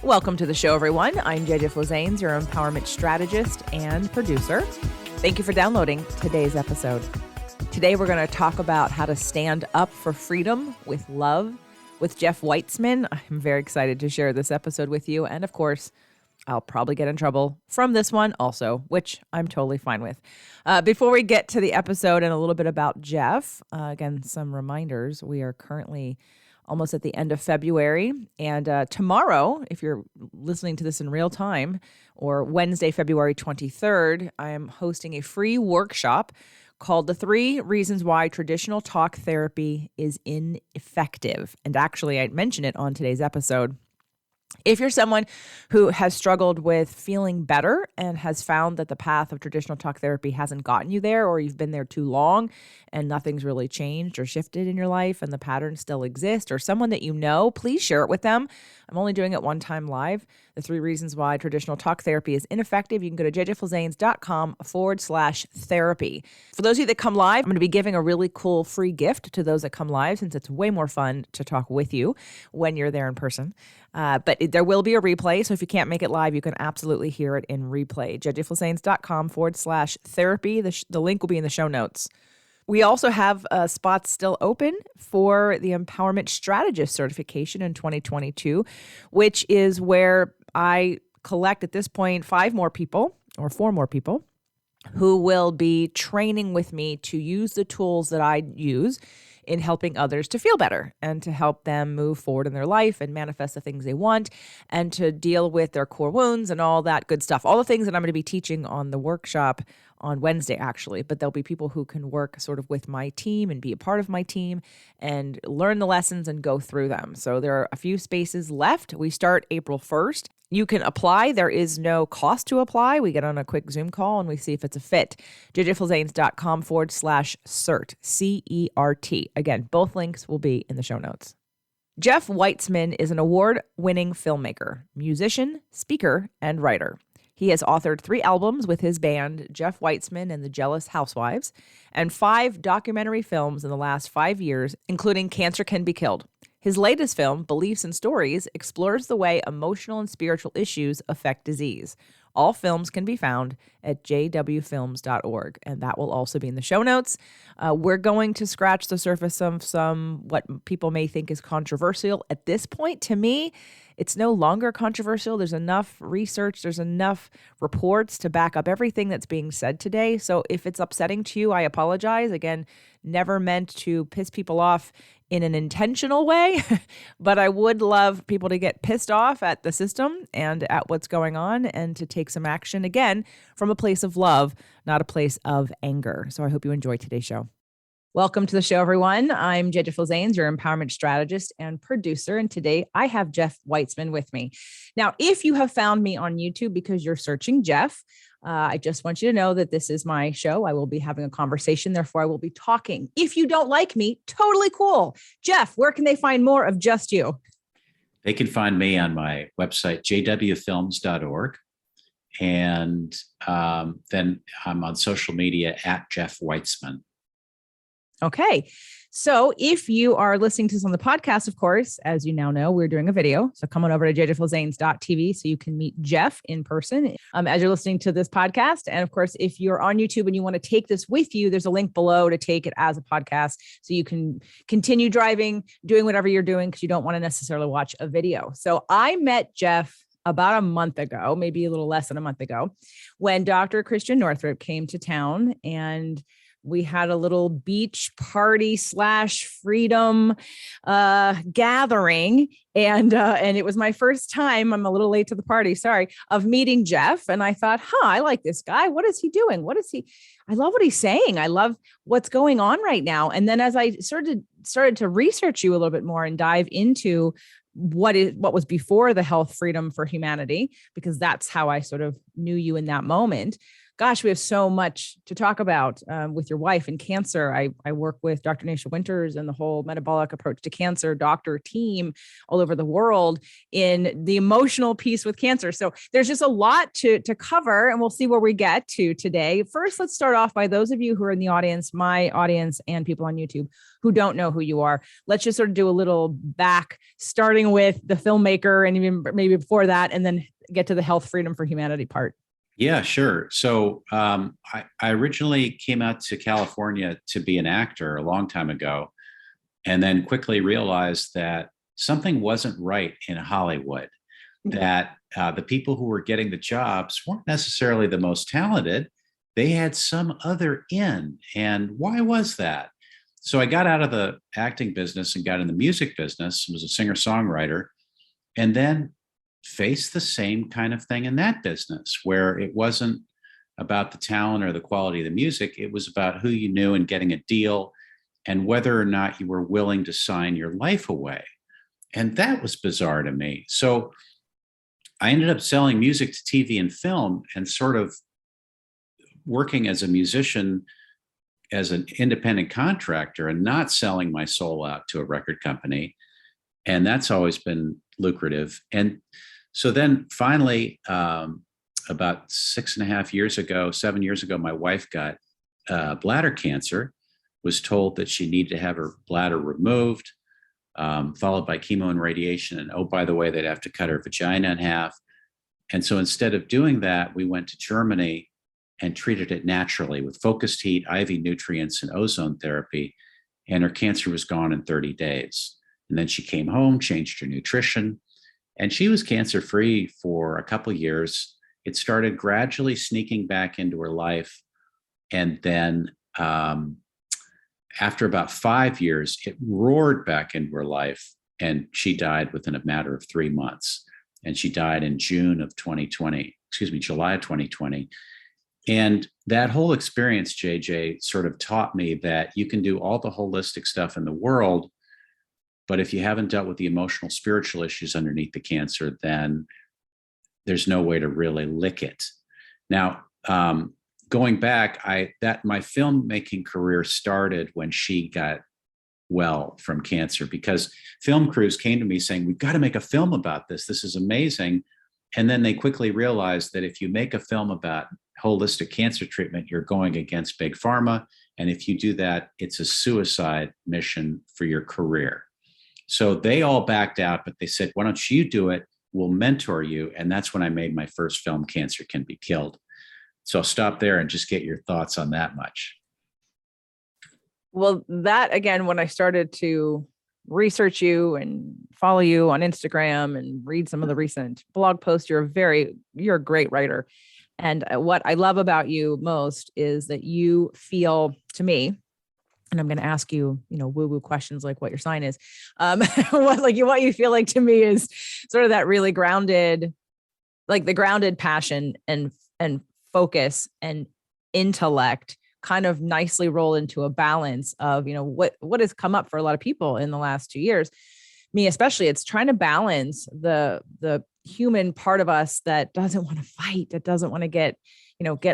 Welcome to the show, everyone. I'm Jeff Witzeman, your empowerment strategist and producer. Thank you for downloading today's episode. Today, we're going to talk about how to stand up for freedom with love with Jeff Witzeman. I'm very excited to share this episode with you. And of course, I'll probably get in trouble from this one also, which I'm totally fine with. Before we get to the episode and a little bit about Jeff, again, some reminders. We are currently almost at the end of February. And tomorrow, if you're listening to this in real time, or Wednesday, February 23rd, I am hosting a free workshop called The 3 Reasons Why Traditional Talk Therapy is Ineffective. And actually, I mentioned it on today's episode. If you're someone who has struggled with feeling better and has found that the path of traditional talk therapy hasn't gotten you there, or you've been there too long and nothing's really changed or shifted in your life and the patterns still exist, or someone that you know, please share it with them. I'm only doing it one time live. The 3 Reasons Why Traditional Talk Therapy is Ineffective. You can go to jjflazanes.com/therapy. For those of you that come live, I'm going to be giving a really cool free gift to those that come live, since it's way more fun to talk with you when you're there in person. But there will be a replay. So if you can't make it live, you can absolutely hear it in replay. jjflazanes.com/therapy. The link will be in the show notes. We also have spots still open for the Empowerment Strategist Certification in 2022, which is where I collect at this point 4 more people who will be training with me to use the tools that I use in helping others to feel better and to help them move forward in their life and manifest the things they want and to deal with their core wounds and all that good stuff. All the things that I'm going to be teaching on the workshop on Wednesday, actually, but there'll be people who can work sort of with my team and be a part of my team and learn the lessons and go through them. So there are a few spaces left. We start April 1st. You can apply. There is no cost to apply. We get on a quick Zoom call and we see if it's a fit. jjflazanes.com/cert, C-E-R-T. Again, both links will be in the show notes. Jeff Witzeman is an award-winning filmmaker, musician, speaker, and writer. He has authored 3 albums with his band, Jeff Witzeman and the Jealous Housewives, and 5 documentary films in the last 5 years, including Cancer Can Be Killed. His latest film, Beliefs and Stories, explores the way emotional and spiritual issues affect disease. All films can be found at jwfilms.org, and that will also be in the show notes. We're going to scratch the surface of some what people may think is controversial. At this point, to me, it's no longer controversial. There's enough research, there's enough reports to back up everything that's being said today. So if it's upsetting to you, I apologize. Again, never meant to piss people off in an intentional way, but I would love people to get pissed off at the system and at what's going on and to take some action, again, from a place of love, not a place of anger. So I hope you enjoy today's show. Welcome to the show, everyone. I'm Jeff Witzeman, your empowerment strategist and producer. And today I have Jeff Witzeman with me. Now, if you have found me on YouTube because you're searching Jeff, I just want you to know that this is my show. I will be having a conversation. Therefore, I will be talking. If you don't like me, totally cool. Jeff, where can they find more of just you? They can find me on my website, jwfilms.org. And then I'm on social media at Jeff Witzeman. Okay. So if you are listening to this on the podcast, of course, as you now know, we're doing a video. So come on over to jjflazanes.tv so you can meet Jeff in person as you're listening to this podcast. And of course, if you're on YouTube and you want to take this with you, there's a link below to take it as a podcast so you can continue driving, doing whatever you're doing because you don't want to necessarily watch a video. So I met Jeff about a month ago, maybe a little less than a month ago, when Dr. Christian Northrup came to town and we had a little beach party / freedom gathering. And it was my first time, I'm a little late to the party, sorry, of meeting Jeff. And I thought, I like this guy. What is he doing? I love what he's saying. I love what's going on right now. And then as I started to research you a little bit more and dive into what was before the Health Freedom for Humanity, because that's how I sort of knew you in that moment. Gosh, we have so much to talk about with your wife and cancer. I work with Dr. Nasha Winters and the whole metabolic approach to cancer doctor team all over the world in the emotional piece with cancer. So there's just a lot to cover, and we'll see where we get to today. First, let's start off by those of you who are in the audience, my audience, and people on YouTube who don't know who you are. Let's just sort of do a little back, starting with the filmmaker and even maybe before that, and then get to the health, freedom for humanity part. Yeah, sure. So I originally came out to California to be an actor a long time ago, and then quickly realized that something wasn't right in Hollywood, that the people who were getting the jobs weren't necessarily the most talented. They had some other in. And why was that? So I got out of the acting business and got in the music business, was a singer-songwriter, and then face the same kind of thing in that business, where it wasn't about the talent or the quality of the music. It was about who you knew and getting a deal and whether or not you were willing to sign your life away. And that was bizarre to me. So I ended up selling music to TV and film and sort of working as a musician, as an independent contractor, and not selling my soul out to a record company. And that's always been lucrative. And so then finally, about 7 years ago, my wife got bladder cancer, was told that she needed to have her bladder removed, followed by chemo and radiation. And oh, by the way, they'd have to cut her vagina in half. And so instead of doing that, we went to Germany and treated it naturally with focused heat, IV nutrients, and ozone therapy. And her cancer was gone in 30 days. And then she came home, changed her nutrition, and she was cancer-free for a couple of years. It started gradually sneaking back into her life. And then after about 5 years, it roared back into her life, and she died within a matter of 3 months. And she died in July of 2020. And that whole experience, JJ, sort of taught me that you can do all the holistic stuff in the world, but if you haven't dealt with the emotional, spiritual issues underneath the cancer, then there's no way to really lick it. Now, going back, my filmmaking career started when she got well from cancer, because film crews came to me saying, we've got to make a film about this. This is amazing. And then they quickly realized that if you make a film about holistic cancer treatment, you're going against big pharma. And if you do that, it's a suicide mission for your career. So they all backed out, but they said, why don't you do it? We'll mentor you. And that's when I made my first film, Cancer Can Be Killed. So I'll stop there and just get your thoughts on that much. Well, that again, when I started to research you and follow you on Instagram and read some of the recent blog posts, you're a great writer. And what I love about you most is that you feel, to me, and I'm going to ask you, woo-woo questions like what your sign is. What you feel like to me is sort of that really grounded, like the grounded passion and focus and intellect kind of nicely roll into a balance of, what has come up for a lot of people in the last 2 years. Me especially, it's trying to balance the human part of us that doesn't want to fight, that doesn't want to get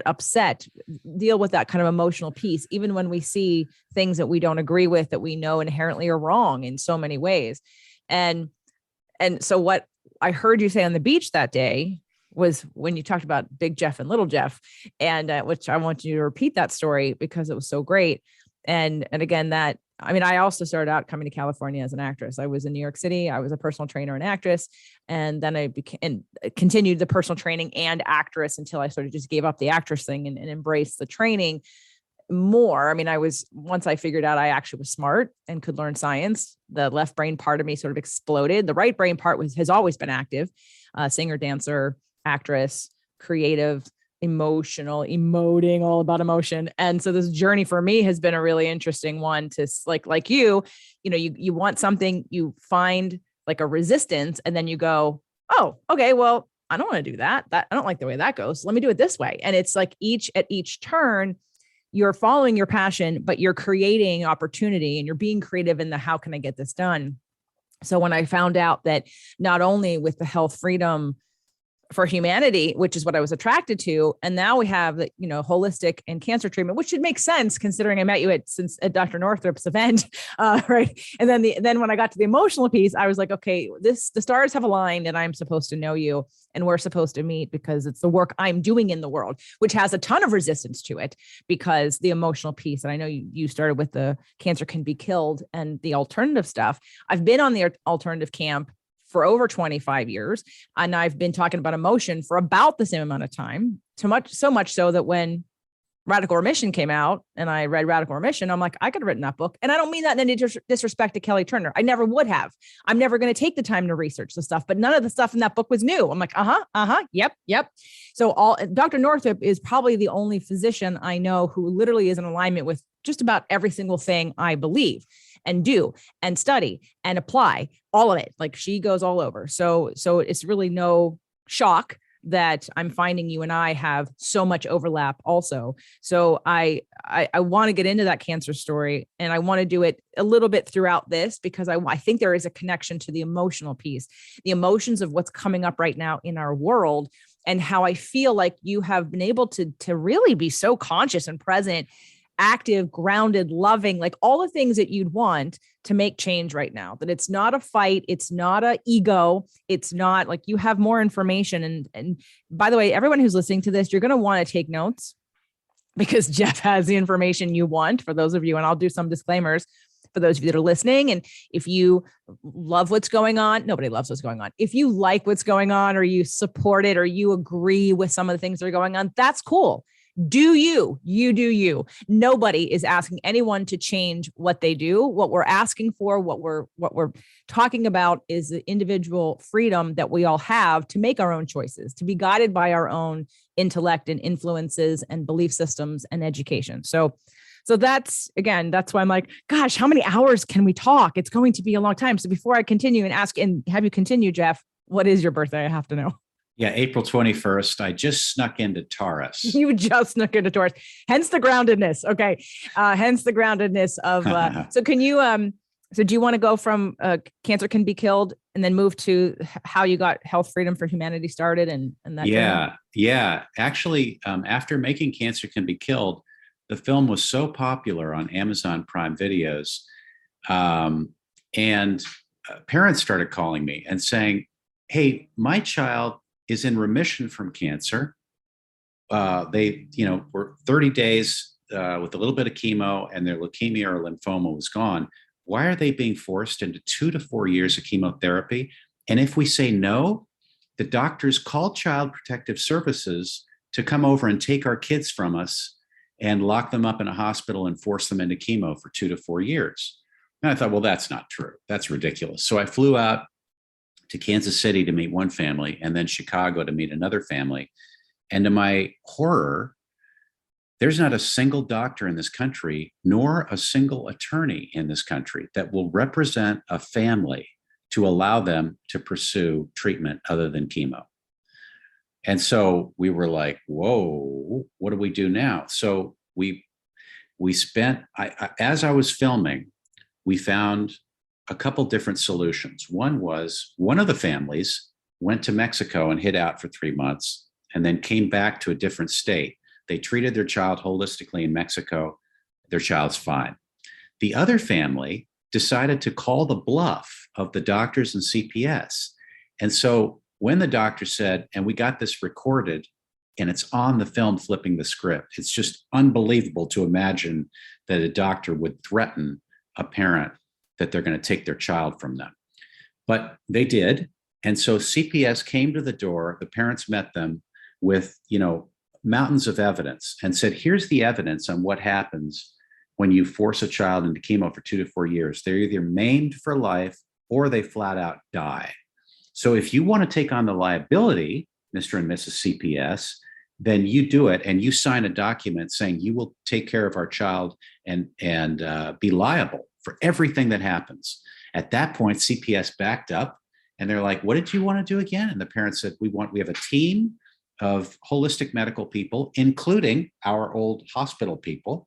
upset, deal with that kind of emotional piece, even when we see things that we don't agree with, that we know inherently are wrong in so many ways. And so what I heard you say on the beach that day was when you talked about Big Jeff and Little Jeff, and which I want you to repeat that story because it was so great. And again, I also started out coming to California as an actress. I was in New York City. I was a personal trainer and actress. And then I continued the personal training and actress until I sort of just gave up the actress thing and embraced the training more. Once I figured out I actually was smart and could learn science, the left brain part of me sort of exploded. The right brain part has always been active, singer, dancer, actress, creative, emotional, emoting, all about emotion. And so this journey for me has been a really interesting one to like you want something, you find like a resistance, and then you go, oh, okay, well, I don't want to do that. I don't like the way that goes. Let me do it this way. And it's like at each turn, you're following your passion, but you're creating opportunity and you're being creative in the, how can I get this done? So when I found out that not only with the health, freedom for humanity, which is what I was attracted to. And now we have the, holistic and cancer treatment, which should make sense considering I met you at Dr. Northrup's event. Right. And then when I got to the emotional piece, I was like, okay, the stars have aligned and I'm supposed to know you and we're supposed to meet because it's the work I'm doing in the world, which has a ton of resistance to it because the emotional piece, and I know you started with the cancer can be killed and the alternative stuff. I've been on the alternative camp for over 25 years. And I've been talking about emotion for about the same amount of time, so much so that when Radical Remission came out and I read Radical Remission, I'm like, I could have written that book. And I don't mean that in any disrespect to Kelly Turner. I never would have. I'm never going to take the time to research the stuff, but none of the stuff in that book was new. I'm like, yep. So Dr. Northup is probably the only physician I know who literally is in alignment with just about every single thing I believe and do and study and apply all of it. Like she goes all over. So it's really no shock that I'm finding you and I have so much overlap also. So I want to get into that cancer story and I want to do it a little bit throughout this because I think there is a connection to the emotional piece, the emotions of what's coming up right now in our world and how I feel like you have been able to really be so conscious and present, active, grounded, loving, like all the things that you'd want to make change right now, that it's not a fight. It's not a ego. It's not like you have more information. And by the way, everyone who's listening to this, you're going to want to take notes because Jeff has the information you want for those of you, and I'll do some disclaimers for those of you that are listening. And if you love what's going on, nobody loves what's going on. If you like what's going on or you support it or you agree with some of the things that are going on, that's cool. Do you do you. Nobody is asking anyone to change what they do. What we're asking for, what we're talking about is the individual freedom that we all have to make our own choices, to be guided by our own intellect and influences and belief systems and education. So that's why I'm like, gosh, how many hours can we talk? It's going to be a long time. So before I continue and ask and have you continue, Jeff, what is your birthday? I have to know. Yeah, April 21st. I just snuck into Taurus. You just snuck into Taurus. Hence the groundedness. Okay. Hence the groundedness of, so can you, so do you want to go from cancer can be killed and then move to how you got Health Freedom for Humanity started and that? Yeah. Actually, after making Cancer Can Be Killed, the film was so popular on Amazon Prime Videos, and parents started calling me and saying, hey, my child is in remission from cancer. They, were 30 days with a little bit of chemo and their leukemia or lymphoma was gone. Why are they being forced into 2 to 4 years of chemotherapy? And if we say no, the doctors call Child Protective Services to come over and take our kids from us and lock them up in a hospital and force them into chemo for 2 to 4 years. And I thought, well, that's not true. That's ridiculous. So I flew out to Kansas City to meet one family and then Chicago to meet another family. And to my horror, there's not a single doctor in this country, nor a single attorney in this country that will represent a family to allow them to pursue treatment other than chemo. And so we were like, whoa, what do we do now? So we spent, as I was filming, we found a couple different solutions. One was one of the families went to Mexico and hid out for 3 months and then came back to a different state. They treated their child holistically in Mexico. Their child's fine. The other family decided to call the bluff of the doctors and CPS. And so when the doctor said, and we got this recorded and it's on the film flipping the script, it's just unbelievable to imagine that a doctor would threaten a parent that they're going to take their child from them. But they did. And so CPS came to the door, the parents met them with, mountains of evidence and said, here's the evidence on what happens when you force a child into chemo for 2 to 4 years. They're either maimed for life or they flat out die. So if you want to take on the liability, Mr. and Mrs. CPS, then you do it and you sign a document saying you will take care of our child and be liable for everything that happens. At that point, CPS backed up and they're like, what did you want to do again? And the parents said, we have a team of holistic medical people, including our old hospital people,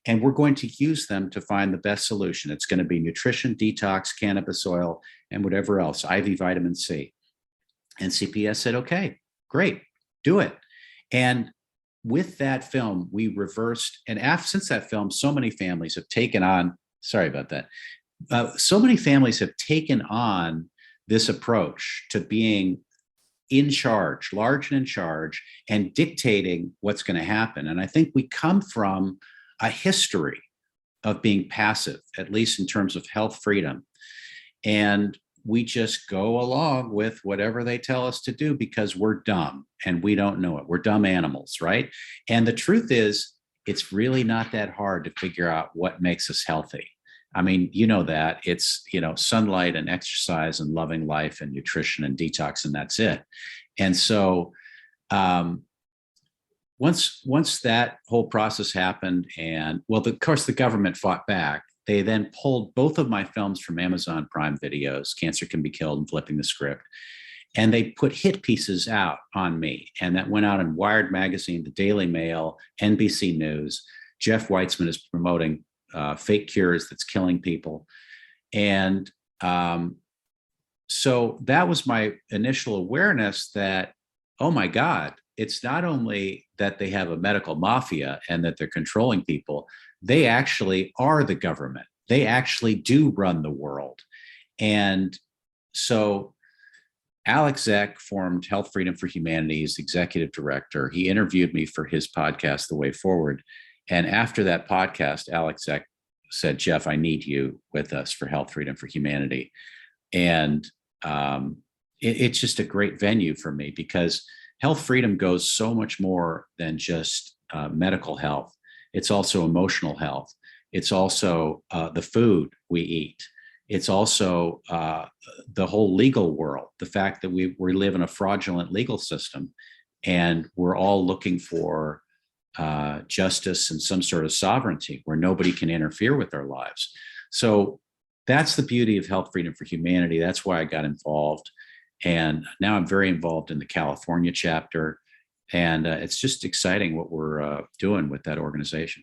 and we're going to use them to find the best solution. It's going to be nutrition, detox, cannabis oil, and whatever else, IV vitamin C. And CPS said, okay, great, do it. And with that film, we reversed, and since that film, so many families have taken on, sorry about that, so many families have taken on this approach to being in charge, large and in charge, and dictating what's going to happen. And I think we come from a history of being passive, at least in terms of health freedom. And we just go along with whatever they tell us to do because we're dumb and we don't know it. We're dumb animals, right? And the truth is, it's really not that hard to figure out what makes us healthy. I mean, you know that it's, sunlight and exercise and loving life and nutrition and detox, and that's it. And so once that whole process happened, and of course the government fought back, they then pulled both of my films from Amazon Prime Videos, Cancer Can Be Killed and Flipping the Script. And they put hit pieces out on me. And that went out in Wired Magazine, the Daily Mail, NBC News. Jeff Witzeman is promoting fake cures that's killing people. And so that was my initial awareness that, oh my God, it's not only that they have a medical mafia and that they're controlling people, they actually are the government. They actually do run the world. And so Alex Zeck formed Health Freedom for Humanity as executive director. He interviewed me for his podcast, The Way Forward. And after that podcast, Alex Zeck said, Jeff, I need you with us for Health Freedom for Humanity. And it's just a great venue for me because health freedom goes so much more than just medical health. It's also emotional health. It's also the food we eat. It's also the whole legal world, the fact that we live in a fraudulent legal system and we're all looking for justice and some sort of sovereignty where nobody can interfere with our lives. So that's the beauty of Health Freedom for Humanity. That's why I got involved. And now I'm very involved in the California chapter. And it's just exciting what we're doing with that organization.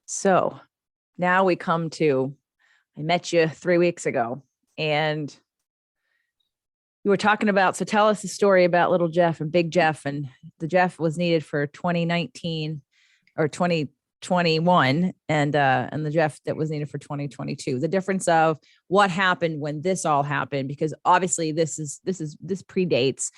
So now we come to, I met you 3 weeks ago and you were talking about, so tell us the story about little Jeff and big Jeff, and the Jeff was needed for 2019 or 2021 and the Jeff that was needed for 2022. The difference of what happened when this all happened, because obviously this predates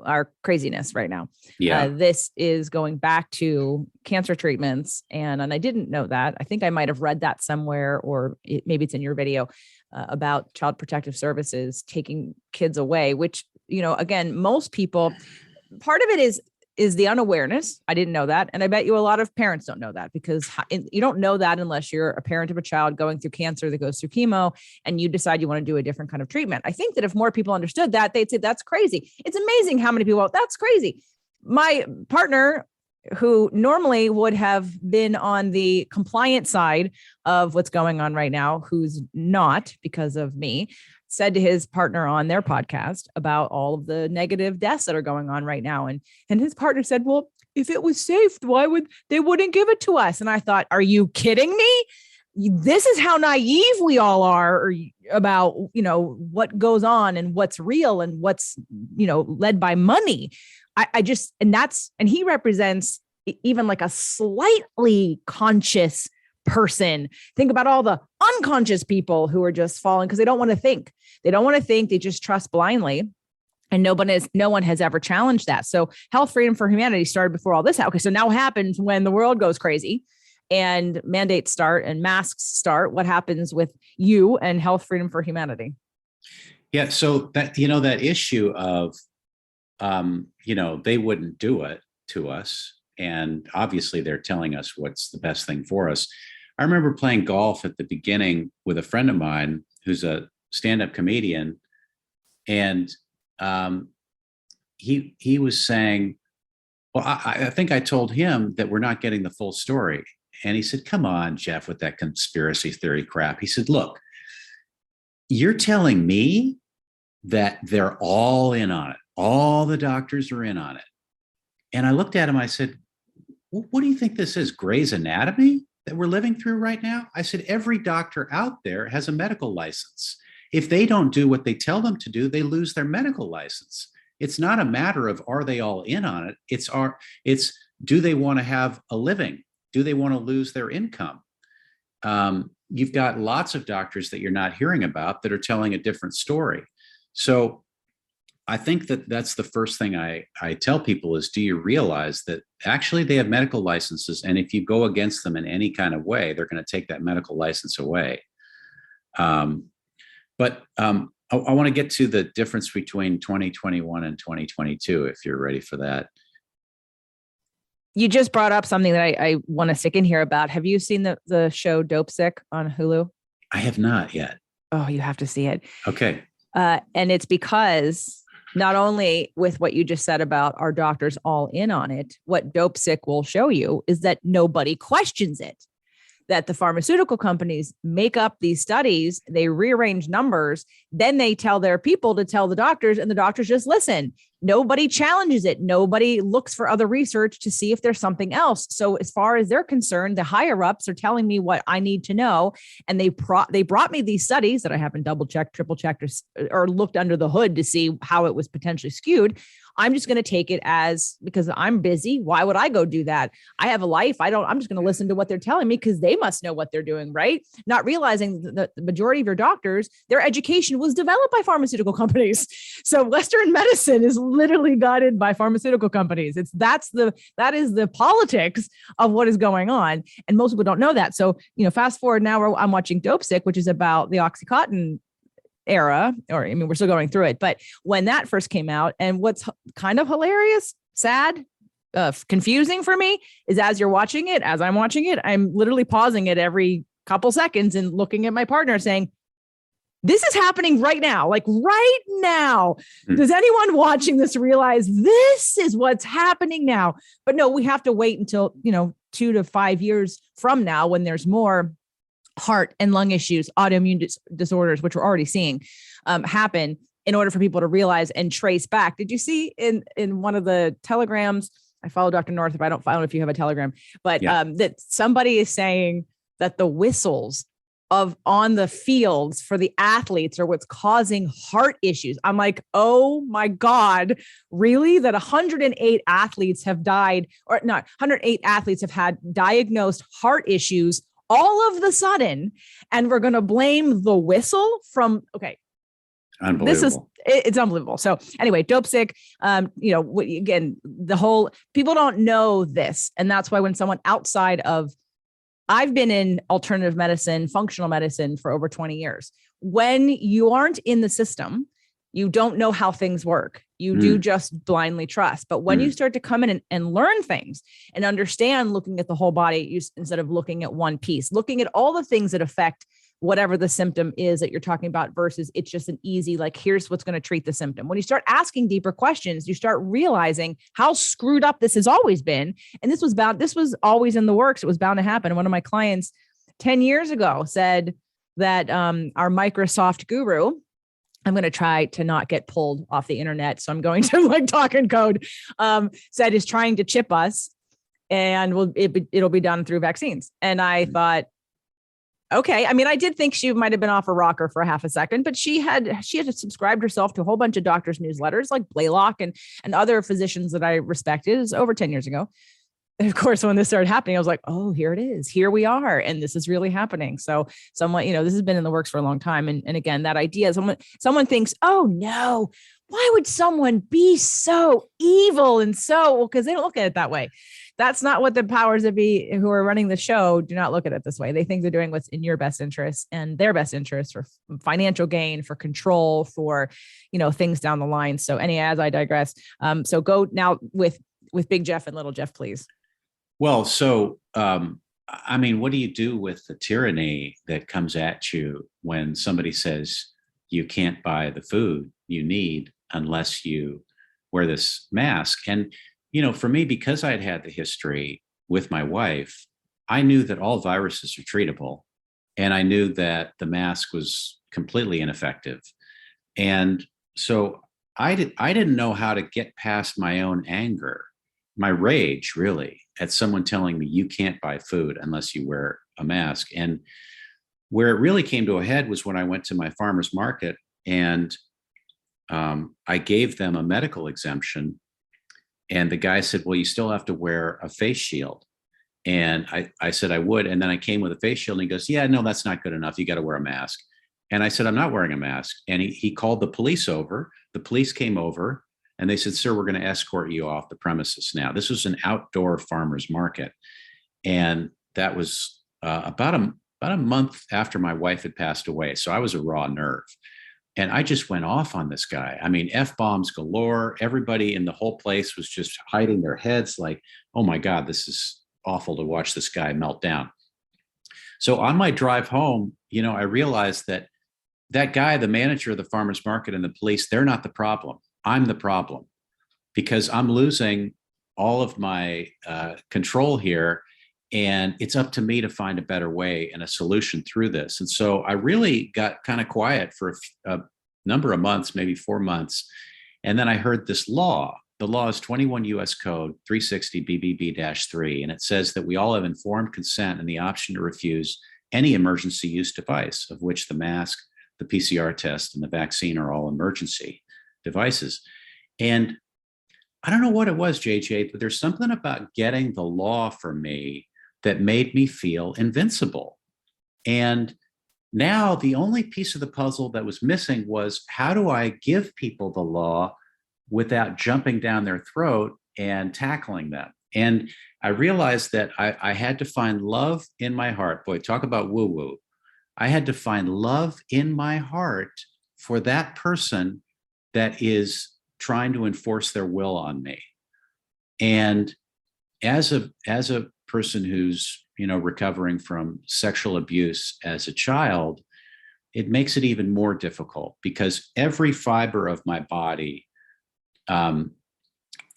our craziness right now. Yeah. This is going back to cancer treatments. And I didn't know that. I think I might've read that somewhere, or maybe it's in your video about Child Protective Services taking kids away, which, again, most people, part of it is the unawareness. I didn't know that. And I bet you a lot of parents don't know that, because you don't know that unless you're a parent of a child going through cancer that goes through chemo and you decide you want to do a different kind of treatment. I think that if more people understood that, they'd say, that's crazy. It's amazing how many people, that's crazy. My partner, who normally would have been on the compliant side of what's going on right now, who's not because of me, said to his partner on their podcast about all of the negative deaths that are going on right now. And his partner said, well, if it was safe, they wouldn't give it to us? And I thought, are you kidding me? This is how naive we all are about, what goes on and what's real and what's, led by money. And he represents even like a slightly conscious person. Think about all the unconscious people who are just falling because they don't want to think. They just trust blindly. And no one has ever challenged that. So Health Freedom for Humanity started before all this happened. Okay, so now what happens when the world goes crazy and mandates start and masks start? What happens with you and Health Freedom for Humanity? Yeah, so that issue of they wouldn't do it to us, and obviously they're telling us what's the best thing for us. I remember playing golf at the beginning with a friend of mine who's a stand-up comedian, and he was saying, well, I think I told him that we're not getting the full story. And he said, come on, Jeff, with that conspiracy theory crap. He said, look, you're telling me that they're all in on it. All the doctors are in on it. And I looked at him, I said, what do you think this is, Grey's Anatomy that we're living through right now? I said, every doctor out there has a medical license. If they don't do what they tell them to do, they lose their medical license. it's not a matter of are they all in on it. It's do they want to have a living? Do they want to lose their income? You've got lots of doctors that you're not hearing about that are telling a different story. So I think that that's the first thing I tell people is, do you realize that actually they have medical licenses, and if you go against them in any kind of way, they're going to take that medical license away. But I want to get to the difference between 2021 and 2022, if you're ready for that. You just brought up something that I want to stick in here about. Have you seen the show Dope Sick on Hulu? I have not yet. Oh, you have to see it. Okay. And it's because not only with what you just said about our doctors all in on it, what Dope Sick will show you is that nobody questions it. That the pharmaceutical companies make up these studies, they rearrange numbers, then they tell their people to tell the doctors, and the doctors just listen. Nobody challenges it. Nobody looks for other research to see if there's something else. So as far as they're concerned, the higher ups are telling me what I need to know. And they brought me these studies that I haven't double checked, triple checked, or looked under the hood to see how it was potentially skewed. I'm just going to take it as, because I'm busy. Why would I go do that? I have a life. I'm just going to listen to what they're telling me because they must know what they're doing, right? Not realizing that the majority of your doctors, their education was developed by pharmaceutical companies. So Western medicine is literally guided by pharmaceutical companies. That is the politics of what is going on. And most people don't know that. So, fast forward now, I'm watching Dope Sick, which is about the Oxycontin era, we're still going through it, but when that first came out, and what's kind of hilarious, sad, confusing for me is as I'm watching it, I'm literally pausing it every couple seconds and looking at my partner saying, this is happening right now, like right now. Does anyone watching this realize this is what's happening now? But no, we have to wait until, 2 to 5 years from now when there's more heart and lung issues, autoimmune disorders, which we're already seeing happen, in order for people to realize and trace back. Did you see in one of the telegrams? I follow Dr. Northrup. I don't know if you have a telegram, but that somebody is saying that the whistles on the fields for the athletes are what's causing heart issues. I'm like, oh my God, really? That 108 athletes have died, or not, 108 athletes have had diagnosed heart issues all of the sudden, and we're going to blame the whistle from, okay. Unbelievable. It's unbelievable. So anyway, Dope Sick, again, people don't know this. And that's why when someone outside of, I've been in alternative medicine, functional medicine for over 20 years. When you aren't in the system, you don't know how things work. You do just blindly trust. But when you start to come in and learn things and understand, looking at the whole body, instead of looking at one piece, looking at all the things that affect whatever the symptom is that you're talking about, versus it's just an easy, like, here's what's going to treat the symptom. When you start asking deeper questions, you start realizing how screwed up this has always been. And this was always in the works. It was bound to happen. One of my clients 10 years ago said that our Microsoft guru, I'm going to try to not get pulled off the internet, so I'm going to talk in code, said is trying to chip us, and it'll be done through vaccines. And I thought, okay. I mean, I did think she might have been off a rocker for a half a second, but she had subscribed herself to a whole bunch of doctors' newsletters like Blaylock and other physicians that I respected. It was over 10 years ago. And of course, when this started happening, I was like, oh, here it is. Here we are. And this is really happening. So someone, this has been in the works for a long time. And again, that idea, someone thinks, oh no, why would someone be so evil? And because they don't look at it that way. That's not what the powers that be who are running the show do not look at it this way. They think they're doing what's in your best interest and their best interest for financial gain, for control, for, things down the line. So as I digress, so go now with Big Jeff and Little Jeff, please. Well, so, what do you do with the tyranny that comes at you when somebody says you can't buy the food you need unless you wear this mask? And, for me, because I'd had the history with my wife, I knew that all viruses are treatable. And I knew that the mask was completely ineffective. And so I didn't know how to get past my own anger, my rage, really, at someone telling me you can't buy food unless you wear a mask. And where it really came to a head was when I went to my farmer's market, and I gave them a medical exemption. And the guy said, well, you still have to wear a face shield. And I said I would. And then I came with a face shield and he goes, yeah, no, that's not good enough. You got to wear a mask. And I said, I'm not wearing a mask. And he called the police over. The police came over and they said, sir, we're going to escort you off the premises now. This was an outdoor farmer's market. And that was about a month after my wife had passed away. So I was a raw nerve. And I just went off on this guy. I mean, F-bombs galore. Everybody in the whole place was just hiding their heads like, oh my God, this is awful to watch this guy melt down. So on my drive home, I realized that that guy, the manager of the farmer's market and the police, they're not the problem. I'm the problem because I'm losing all of my control here. And it's up to me to find a better way and a solution through this. And so I really got kind of quiet for a number of months, maybe 4 months. And then I heard this law. The law is 21 US Code 360 BBB-3. And it says that we all have informed consent and the option to refuse any emergency use device, of which the mask, the PCR test, and the vaccine are all emergency devices. And I don't know what it was, JJ, but there's something about getting the law for me that made me feel invincible. And now the only piece of the puzzle that was missing was, how do I give people the law without jumping down their throat and tackling them? And I realized that I had to find love in my heart. Boy, talk about woo-woo. I had to find love in my heart for that person that is trying to enforce their will on me. And as a person who's recovering from sexual abuse as a child, it makes it even more difficult because every fiber of my body, and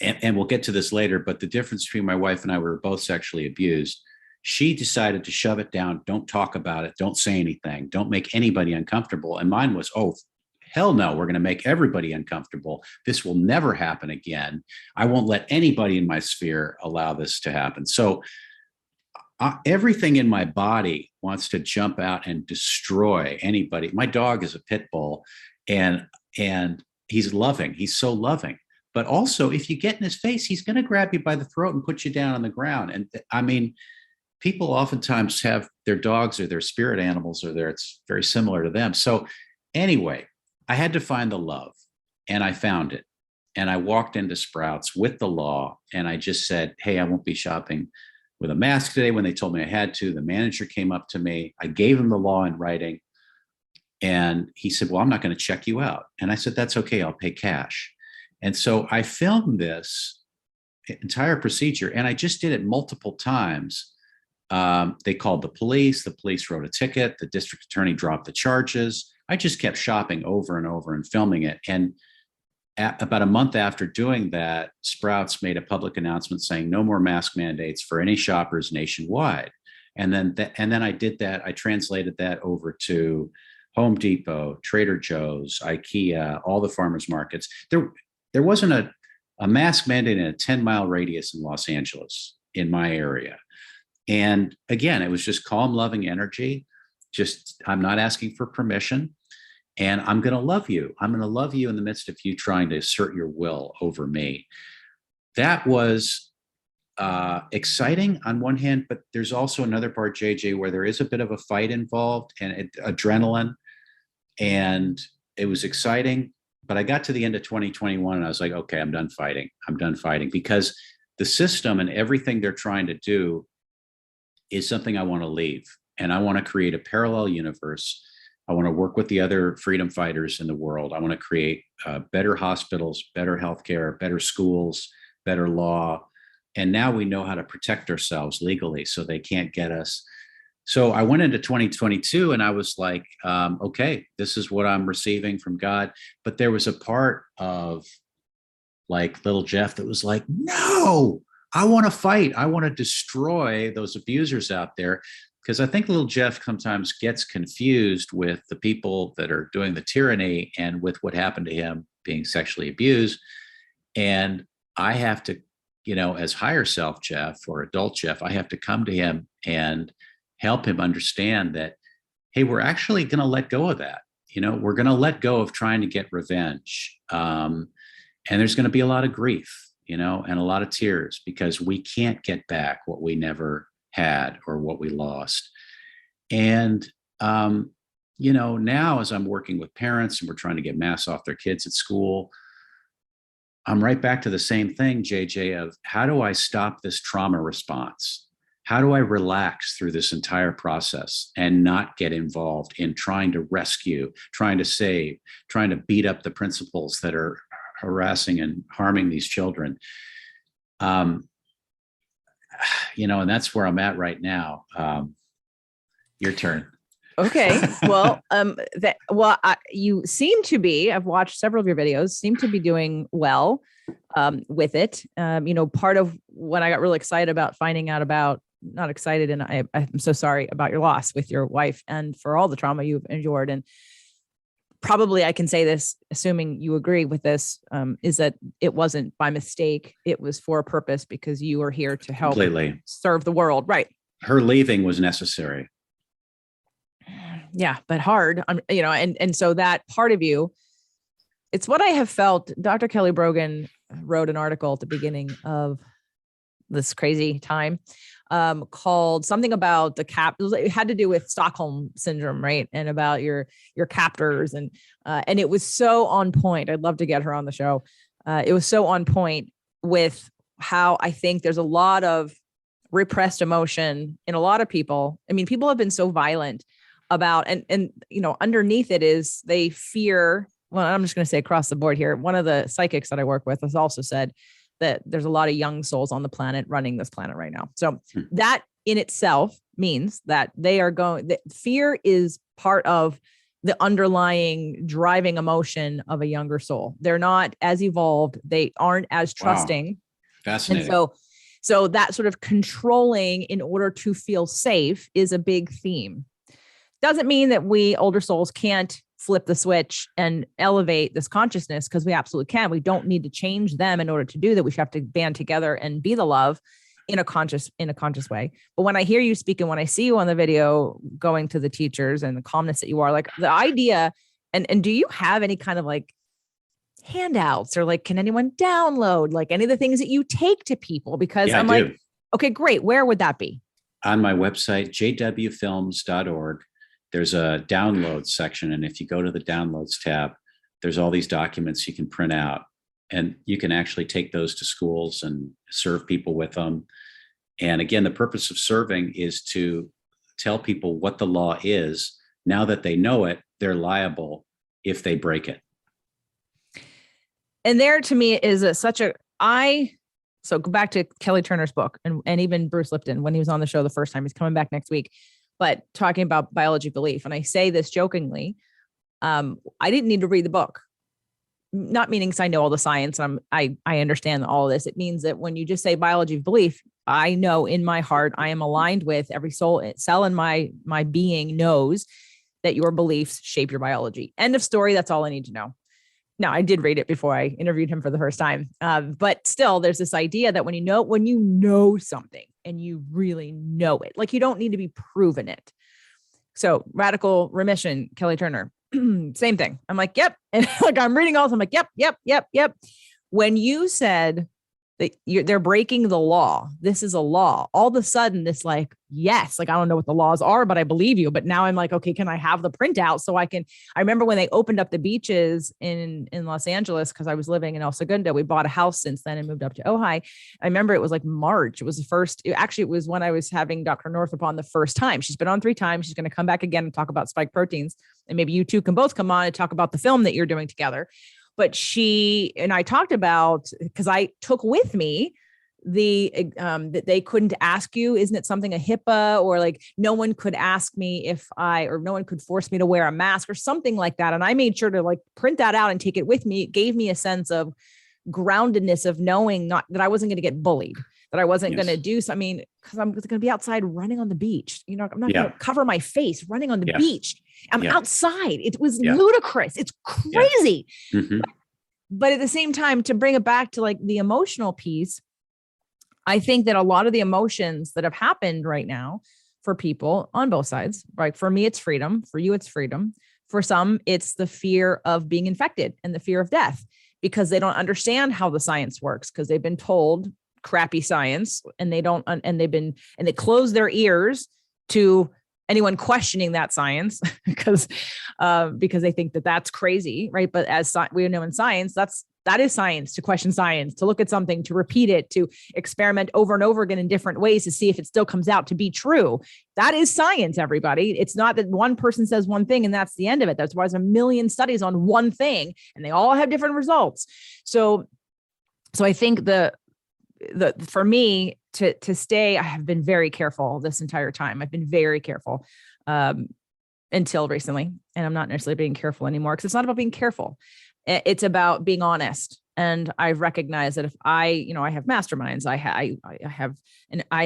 we'll get to this later, but the difference between my wife and I, we were both sexually abused. She decided to shove it down, don't talk about it, don't say anything, don't make anybody uncomfortable. And mine was, oh, hell no, we're going to make everybody uncomfortable. This will never happen again. I won't let anybody in my sphere allow this to happen. So everything in my body wants to jump out and destroy anybody. My dog is a pit bull, and he's loving. He's so loving. But also, if you get in his face, he's going to grab you by the throat and put you down on the ground. And I mean, people oftentimes have their dogs or their spirit animals, or it's very similar to them. So anyway, I had to find the love, and I found it. And I walked into Sprouts with the law, and I just said, hey, I won't be shopping with a mask today. When they told me I had to, the manager came up to me. I gave him the law in writing, and he said, well, I'm not going to check you out. And I said, that's okay. I'll pay cash. And so I filmed this entire procedure, and I just did it multiple times. They called the police. The police wrote a ticket. The district attorney dropped the charges. I just kept shopping over and over and filming it. And about a month after doing that, Sprouts made a public announcement saying no more mask mandates for any shoppers nationwide. And then I did that. I translated that over to Home Depot, Trader Joe's, IKEA, all the farmers markets. There wasn't a mask mandate in a 10-mile radius in Los Angeles, in my area. And again, it was just calm, loving energy. Just, I'm not asking for permission. And I'm going to love you. I'm going to love you in the midst of you trying to assert your will over me. That was exciting on one hand, but there's also another part, JJ, where there is a bit of a fight involved and adrenaline. And it was exciting. But I got to the end of 2021 and I was like, okay, I'm done fighting. I'm done fighting, because the system and everything they're trying to do is something I want to leave. And I want to create a parallel universe. I want to work with the other freedom fighters in the world. I want to create better hospitals, better healthcare, better schools, better law. And now we know how to protect ourselves legally so they can't get us. So I went into 2022 and I was like, okay, this is what I'm receiving from God. But there was a part of like little Jeff that was like, no, I want to fight. I want to destroy those abusers out there. Because I think little Jeff sometimes gets confused with the people that are doing the tyranny and with what happened to him being sexually abused. And I have to, as higher self Jeff or adult Jeff, I have to come to him and help him understand that, hey, we're actually going to let go of that. we're going to let go of trying to get revenge. And there's going to be a lot of grief, and a lot of tears, because we can't get back what we never had or what we lost. And, now as I'm working with parents and we're trying to get masks off their kids at school, I'm right back to the same thing, JJ, of how do I stop this trauma response? How do I relax through this entire process and not get involved in trying to rescue, trying to save, trying to beat up the principals that are harassing and harming these children? And that's where I'm at right now. Your turn. Okay. Well, you seem to be, I've watched several of your videos, seem to be doing well with it. Part of what I got really excited about finding out about, not excited, and I'm so sorry about your loss with your wife and for all the trauma you've endured. And probably I can say this, assuming you agree with this, is that it wasn't by mistake. It was for a purpose, because you are here to help Completely serve the world. Right. Her leaving was necessary. Yeah, but hard, and so that part of you, it's what I have felt. Dr. Kelly Brogan wrote an article at the beginning of this crazy time called something about it had to do with Stockholm syndrome, right? And about your captors, and it was so on point. I'd love to get her on the show. It was so on point with how I think there's a lot of repressed emotion in a lot of people. I mean, people have been so violent about, and underneath it is they fear. Well, I'm just going to say across the board here. One of the psychics that I work with has also said that there's a lot of young souls on the planet running this planet right now. So that in itself means that that fear is part of the underlying driving emotion of a younger soul. They're not as evolved. They aren't as trusting. Wow. Fascinating. And so that sort of controlling in order to feel safe is a big theme. Doesn't mean that we older souls can't flip the switch and elevate this consciousness, because we absolutely can. We don't need to change them in order to do that. We should have to band together and be the love in a conscious way. But when I hear you speak and when I see you on the video going to the teachers and the calmness that you are, like the idea, and do you have any kind of like handouts, or like, can anyone download like any of the things that you take to people? Because I'm like, okay, great. Where would that be? On my website, jwfilms.org. There's a download section. And if you go to the downloads tab, there's all these documents you can print out, and you can actually take those to schools and serve people with them. And again, the purpose of serving is to tell people what the law is. Now that they know it, they're liable if they break it. And there to me is so go back to Kelly Turner's book, and even Bruce Lipton, when he was on the show the first time. He's coming back next week. But talking about biology belief, and I say this jokingly, I didn't need to read the book. Not meaning because I know all the science and I understand all of this. It means that when you just say biology of belief, I know in my heart I am aligned with every cell in my being knows that your beliefs shape your biology. End of story. That's all I need to know. Now, I did read it before I interviewed him for the first time. But still, there's this idea that when you know something and you really know it, like you don't need to be proven it. So radical remission, Kelly Turner, same thing. I'm like, yep. And like, I'm reading all this. I'm like, yep. When you said that they're breaking the law, this is a law. All of a sudden, this like, yes, like, I don't know what the laws are, but I believe you. But now I'm like, okay, can I have the printout so I remember when they opened up the beaches in Los Angeles, because I was living in El Segundo. We bought a house since then and moved up to Ojai. I remember it was like March. It was it was when I was having Dr. Northrop on the first time. She's been on 3 times. She's going to come back again and talk about spike proteins. And maybe you two can both come on and talk about the film that you're doing together. But she and I talked about, because I took with me that they couldn't ask you, isn't it something a HIPAA, or like no one could ask me or no one could force me to wear a mask or something like that. And I made sure to like print that out and take it with me. It gave me a sense of groundedness of knowing not that I wasn't going to get bullied, that I wasn't going to do so. I mean, because I'm going to be outside running on the beach. I'm not going to cover my face running on the beach. I'm outside. It was ludicrous. It's crazy. Yeah. Mm-hmm. But at the same time, to bring it back to like the emotional piece, I think that a lot of the emotions that have happened right now for people on both sides, right? For me, it's freedom. For you, it's freedom. For some, it's the fear of being infected and the fear of death because they don't understand how the science works because they've been told crappy science and they close their ears to anyone questioning that science because they think that that's crazy, right? But as we know in science, that is science, to question science, to look at something, to repeat it, to experiment over and over again in different ways to see if it still comes out to be true. That is science, everybody. It's not that one person says one thing and that's the end of it. That's why there's a million studies on one thing and they all have different results. So I think for me to stay, I have been very careful this entire time. I've been very careful until recently, and I'm not necessarily being careful anymore because it's not about being careful. It's about being honest. And I've recognized that if I have masterminds, I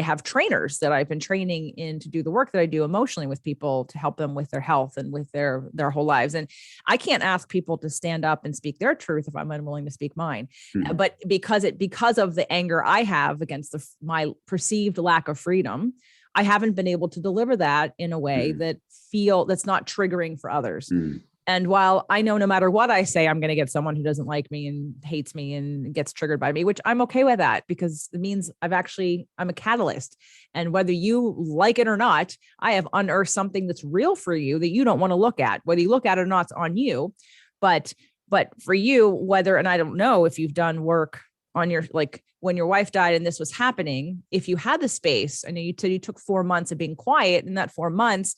have trainers that I've been training in to do the work that I do emotionally with people to help them with their health and with their whole lives. And I can't ask people to stand up and speak their truth if I'm unwilling to speak mine. Mm-hmm. But because of the anger I have against my perceived lack of freedom, I haven't been able to deliver that in a way that's not triggering for others. Mm. And while I know no matter what I say, I'm going to get someone who doesn't like me and hates me and gets triggered by me, which I'm okay with that because it means I'm a catalyst. And whether you like it or not, I have unearthed something that's real for you that you don't want to look at. Whether you look at it or not, it's on you. But for you, and I don't know if you've done work on when your wife died and this was happening, if you had the space, I know you said you took 4 months of being quiet, in that 4 months,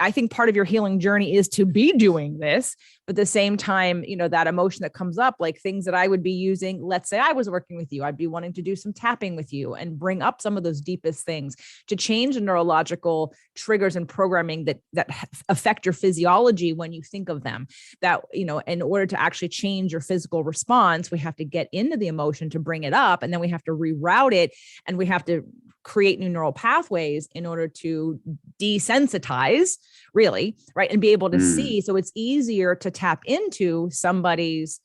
I think part of your healing journey is to be doing this, but at the same time, that emotion that comes up, like things that I would be using, let's say I was working with you, I'd be wanting to do some tapping with you and bring up some of those deepest things to change the neurological triggers and programming that affect your physiology when you think of them. That, in order to actually change your physical response, we have to get into the emotion to bring it up, and then we have to reroute it, and we have to create new neural pathways in order to desensitize, really, right? And be able to see. So it's easier to tap into somebody's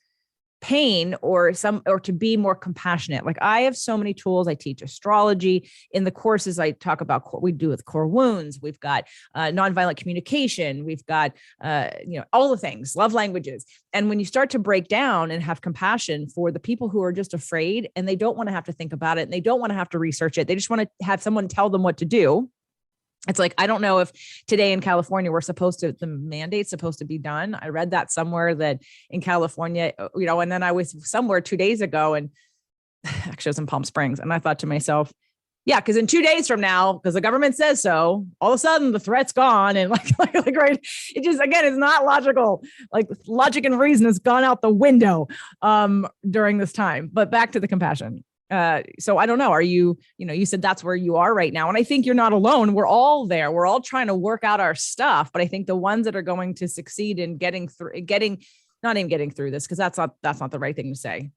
pain or to be more compassionate. Like I have so many tools. I teach astrology in the courses. I talk about what we do with core wounds. We've got nonviolent communication. We've got, all the things, love languages. And when you start to break down and have compassion for the people who are just afraid and they don't want to have to think about it and they don't want to have to research it, they just want to have someone tell them what to do. It's like, I don't know if today in California, the mandate's supposed to be done. I read that somewhere that in California, and then I was somewhere 2 days ago and actually I was in Palm Springs. And I thought to myself, yeah, because in 2 days from now, because the government says so, all of a sudden the threat's gone. And right. It just, again, it's not logical. Like logic and reason has gone out the window during this time, but back to the compassion. So I don't know, are you said that's where you are right now. And I think you're not alone. We're all there. We're all trying to work out our stuff. But I think the ones that are going to succeed in not even getting through this, because that's not the right thing to say.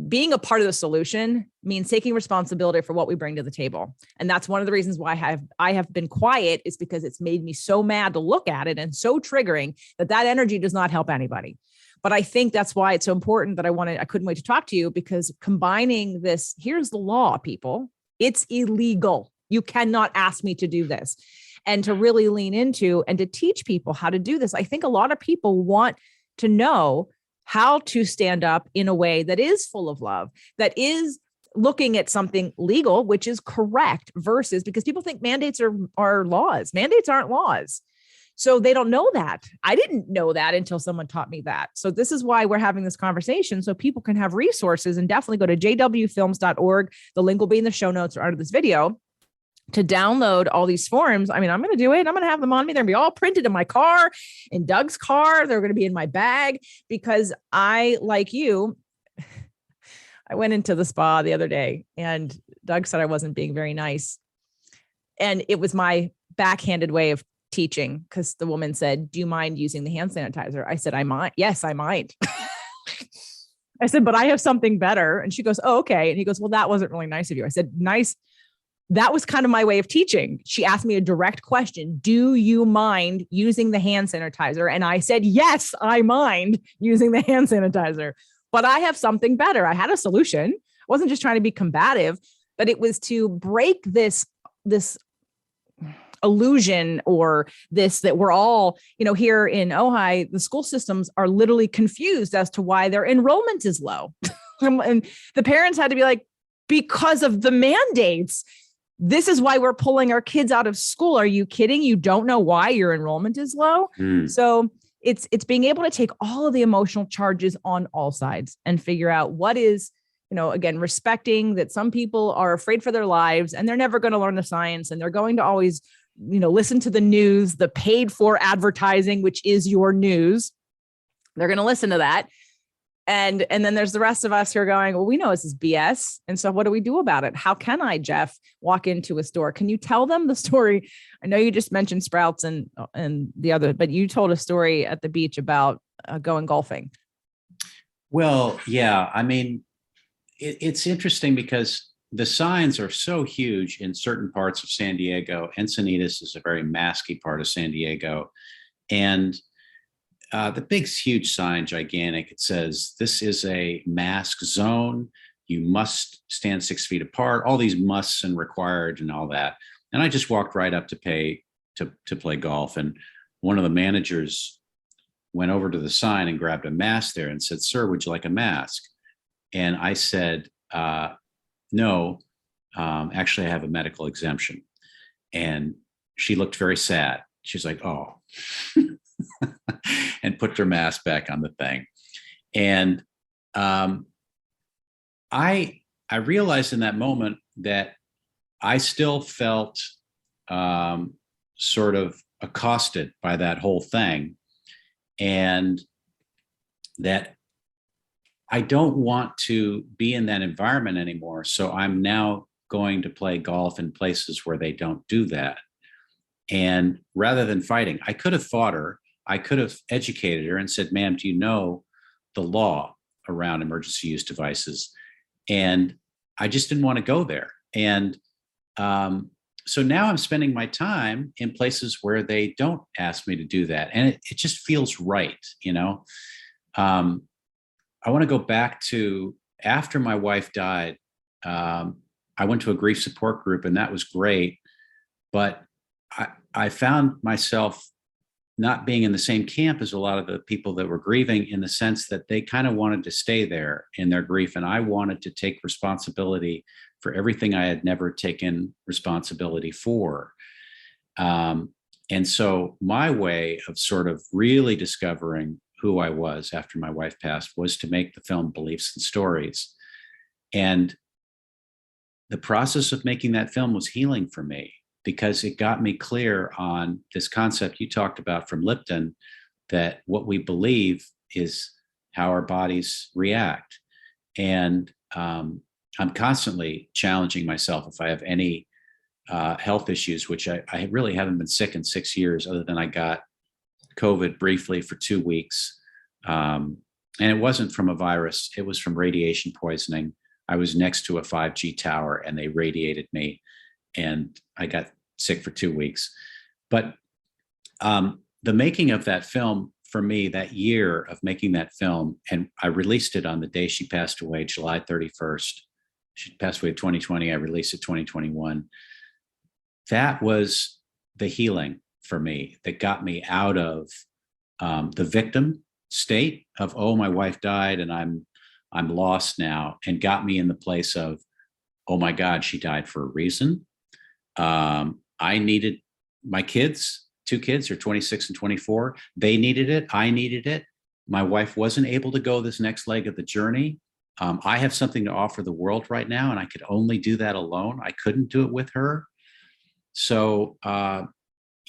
Being a part of the solution means taking responsibility for what we bring to the table. And that's one of the reasons why I have been quiet, is because it's made me so mad to look at it and so triggering that energy does not help anybody. But I think that's why it's so important that I couldn't wait to talk to you, because combining this, here's the law, people, it's illegal. You cannot ask me to do this. And to really lean into and to teach people how to do this. I think a lot of people want to know how to stand up in a way that is full of love, that is looking at something legal, which is correct, versus, because people think mandates are laws. Mandates aren't laws. So they don't know that. I didn't know that until someone taught me that. So this is why we're having this conversation, so people can have resources, and definitely go to jwfilms.org. The link will be in the show notes or under this video to download all these forms. I mean, I'm going to do it. I'm going to have them on me. They're going to be all printed in my car, in Doug's car. They're going to be in my bag, because I, like you, I went into the spa the other day and Doug said I wasn't being very nice. And it was my backhanded way of teaching, because the woman said, do you mind using the hand sanitizer? I said, I might. Yes, I might. I said, but I have something better. And she goes, oh, okay. And he goes, well, that wasn't really nice of you. I said, nice. That was kind of my way of teaching. She asked me a direct question. Do you mind using the hand sanitizer? And I said, yes, I mind using the hand sanitizer, but I have something better. I had a solution. I wasn't just trying to be combative, but it was to break this illusion or this, that we're all, here in Ojai, the school systems are literally confused as to why their enrollment is low. And the parents had to be like, because of the mandates, this is why we're pulling our kids out of school. Are you kidding? You don't know why your enrollment is low? So it's being able to take all of the emotional charges on all sides and figure out what is, again, respecting that some people are afraid for their lives and they're never going to learn the science, and they're going to always, listen to the news, the paid for advertising, which is your news. They're going to listen to that. And then there's the rest of us who are going, well, we know this is BS. And so what do we do about it? How can I, Jeff, walk into a store? Can you tell them the story? I know you just mentioned Sprouts and the other, but you told a story at the beach about going golfing. Well, yeah. I mean, it's interesting because the signs are so huge in certain parts of San Diego. Encinitas is a very masky part of San Diego. And the big, huge sign, gigantic, it says, this is a mask zone. You must stand 6 feet apart, all these musts and required and all that. And I just walked right up to pay to play golf. And one of the managers went over to the sign and grabbed a mask there and said, sir, would you like a mask? And I said, no, actually, I have a medical exemption. And she looked very sad. She's like, oh, and put their mask back on the thing. And I realized in that moment that I still felt sort of accosted by that whole thing, and that I don't want to be in that environment anymore. So I'm now going to play golf in places where they don't do that. And rather than fighting, I could have fought her. I could have educated her and said, ma'am, do you know the law around emergency use devices? And I just didn't want to go there. And so now I'm spending my time in places where they don't ask me to do that. And it just feels right, I want to go back to after my wife died. I went to a grief support group, and that was great. But I found myself not being in the same camp as a lot of the people that were grieving, in the sense that they kind of wanted to stay there in their grief. And I wanted to take responsibility for everything I had never taken responsibility for. And so my way of sort of really discovering who I was after my wife passed was to make the film Beliefs and Stories. And the process of making that film was healing for me, because it got me clear on this concept you talked about from Lipton, that what we believe is how our bodies react. And I'm constantly challenging myself if I have any health issues, which I really haven't been sick in 6 years, other than I got COVID briefly for 2 weeks. And it wasn't from a virus, it was from radiation poisoning. I was next to a 5G tower and they radiated me, and I got sick for 2 weeks. But the making of that film, for me, that year of making that film, and I released it on the day she passed away, July 31st. She passed away in 2020. I released it 2021. That was the healing for me that got me out of the victim state of, oh, my wife died and I'm lost now, and got me in the place of, oh my God, she died for a reason. I needed my kids, 2 kids are 26 and 24. They needed it. I needed it. My wife wasn't able to go this next leg of the journey. I have something to offer the world right now, and I could only do that alone. I couldn't do it with her. So,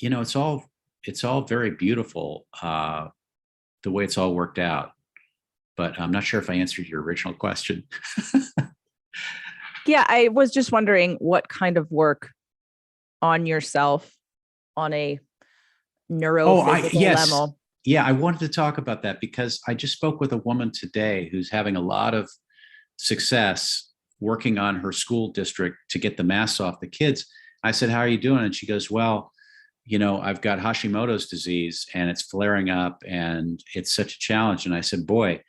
it's all very beautiful, the way it's all worked out. But I'm not sure if I answered your original question. Yeah, I was just wondering what kind of work on yourself on a neurophysical level. Yeah, I wanted to talk about that because I just spoke with a woman today who's having a lot of success working on her school district to get the masks off the kids. I said, how are you doing? And she goes, well, I've got Hashimoto's disease and it's flaring up and it's such a challenge. And I said, boy,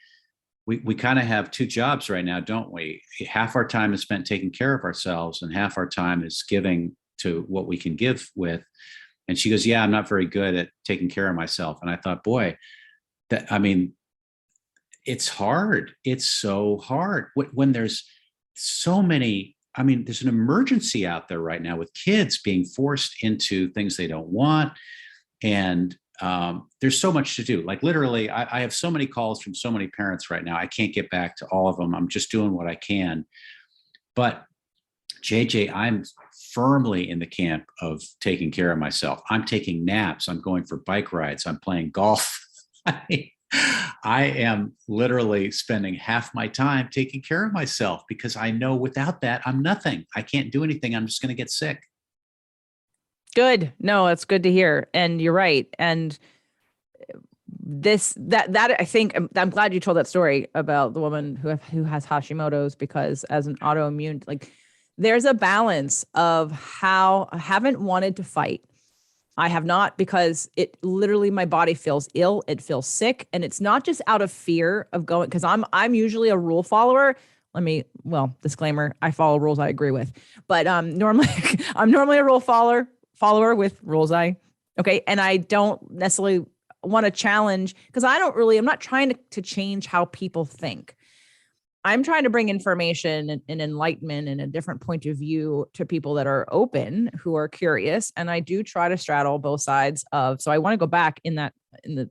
we kind of have 2 jobs right now, don't we? Half our time is spent taking care of ourselves and half our time is giving to what we can give with. And she goes, yeah, I'm not very good at taking care of myself. And I thought, boy, it's hard. It's so hard when there's so many. There's an emergency out there right now with kids being forced into things they don't want. And there's so much to do. Like literally, I have so many calls from so many parents right now. I can't get back to all of them. I'm just doing what I can. But JJ, I'm firmly in the camp of taking care of myself. I'm taking naps. I'm going for bike rides. I'm playing golf. I am literally spending half my time taking care of myself because I know without that, I'm nothing. I can't do anything. I'm just going to get sick. Good. No, it's good to hear. And you're right. And that I think I'm glad you told that story about the woman who has Hashimoto's, because as an autoimmune, like there's a balance of how I haven't wanted to fight. I have not, because it literally, my body feels ill. It feels sick. And it's not just out of fear of going, because I'm usually a rule follower. Disclaimer, I follow rules I agree with, but normally I'm normally a rule follower with rules okay. And I don't necessarily want to challenge, because I'm not trying to change how people think. I'm trying to bring information and enlightenment and a different point of view to people that are open, who are curious. And I do try to straddle both sides so I want to go back in the I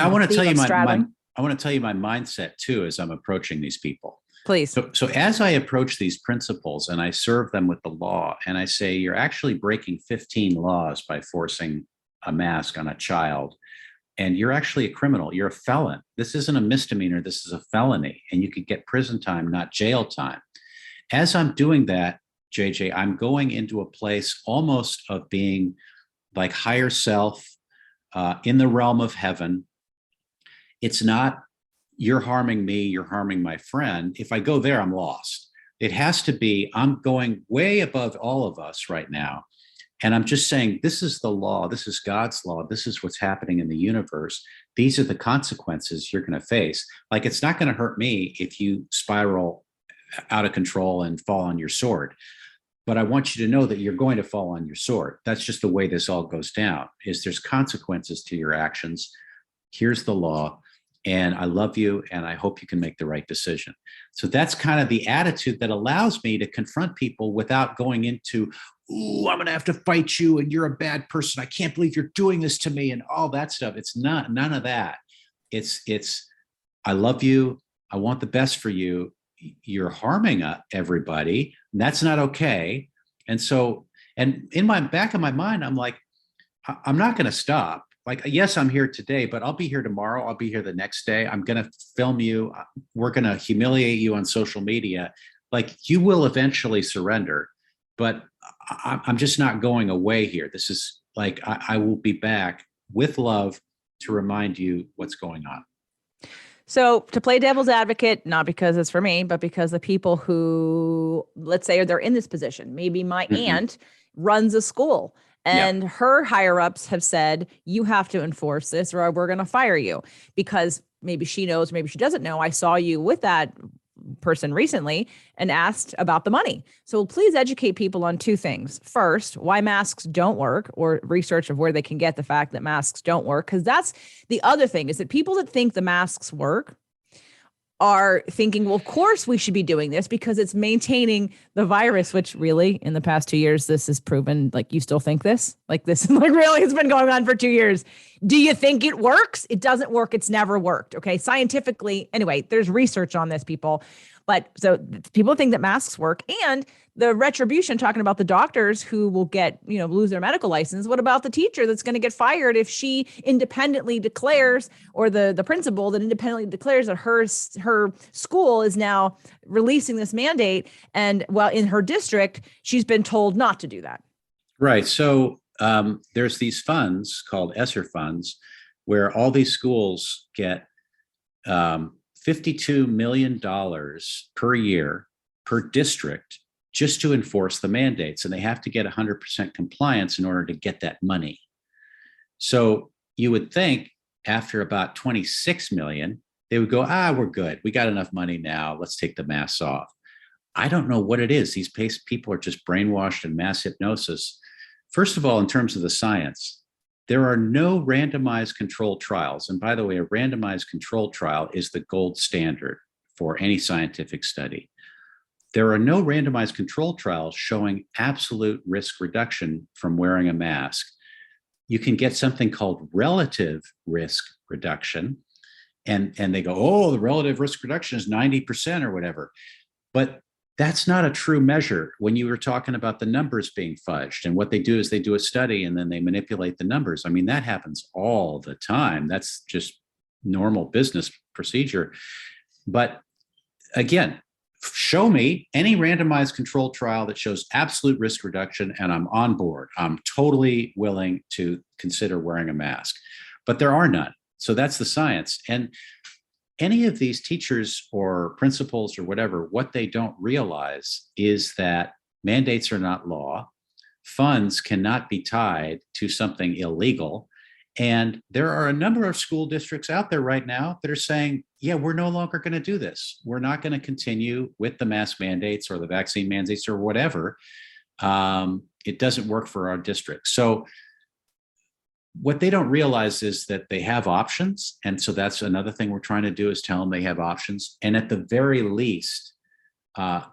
want to tell you I want to tell you my mindset too, as I'm approaching these people. Please. So as I approach these principles and I serve them with the law, and I say, you're actually breaking 15 laws by forcing a mask on a child. And you're actually a criminal. You're a felon. This isn't a misdemeanor. This is a felony. And you could get prison time, not jail time. As I'm doing that, JJ, I'm going into a place almost of being like higher self in the realm of heaven. It's not, you're harming me, you're harming my friend. If I go there, I'm lost. It has to be, I'm going way above all of us right now. And I'm just saying, this is the law. This is God's law. This is what's happening in the universe. These are the consequences you're going to face. Like, it's not going to hurt me if you spiral out of control and fall on your sword. But I want you to know that you're going to fall on your sword. That's just the way this all goes down, is there's consequences to your actions. Here's the law. And I love you, and I hope you can make the right decision. So that's kind of the attitude that allows me to confront people without going into, ooh, I'm going to have to fight you, and you're a bad person. I can't believe you're doing this to me, and all that stuff. It's not, none of that. It's, I love you. I want the best for you. You're harming everybody. And that's not okay. And so, and in my back of my mind, I'm like, I'm not going to stop. Like, yes, I'm here today, but I'll be here tomorrow. I'll be here the next day. I'm going to film you. We're going to humiliate you on social media. Like, you will eventually surrender, but I'm just not going away here. This is like, I will be back with love to remind you what's going on. So to play devil's advocate, not because it's for me, but because the people who, let's say, they're in this position, maybe my aunt runs a school. And her higher ups have said, you have to enforce this or we're going to fire you, because maybe she knows, maybe she doesn't know. I saw you with that person recently and asked about the money. So please educate people on two things. First, why masks don't work, or research of where they can get the fact that masks don't work. Because that's the other thing, is that people that think the masks work are thinking, well, of course we should be doing this because it's maintaining the virus, which really in the past 2 years, this is proven. Like, you still think this, like really it's been going on for 2 years. Do you think it works? It doesn't work. It's never worked. Okay. Scientifically, anyway, there's research on this, people. But so people think that masks work, and the retribution, talking about the doctors who will lose their medical license. What about the teacher that's going to get fired if she independently declares, or the principal that independently declares that her school is now releasing this mandate, and in her district, she's been told not to do that. Right. So there's these funds called ESSER funds, where all these schools get $52 million per year per district just to enforce the mandates. And they have to get 100% compliance in order to get that money. So you would think after about 26 million, they would go, we're good. We got enough money now. Let's take the masks off. I don't know what it is. These people are just brainwashed in mass hypnosis. First of all, in terms of the science, there are no randomized controlled trials. And by the way, a randomized controlled trial is the gold standard for any scientific study. There are no randomized controlled trials showing absolute risk reduction from wearing a mask. You can get something called relative risk reduction. And they go, oh, the relative risk reduction is 90% or whatever. But that's not a true measure when you were talking about the numbers being fudged. And what they do is they do a study and then they manipulate the numbers. I mean, that happens all the time. That's just normal business procedure. But again, show me any randomized controlled trial that shows absolute risk reduction and I'm on board. I'm totally willing to consider wearing a mask, but there are none. So that's the science. And any of these teachers or principals or whatever, what they don't realize is that mandates are not law. Funds cannot be tied to something illegal. And there are a number of school districts out there right now that are saying, yeah, we're no longer going to do this. We're not going to continue with the mask mandates or the vaccine mandates or whatever. It doesn't work for our district. So what they don't realize is that they have options. And so that's another thing we're trying to do is tell them they have options. And at the very least,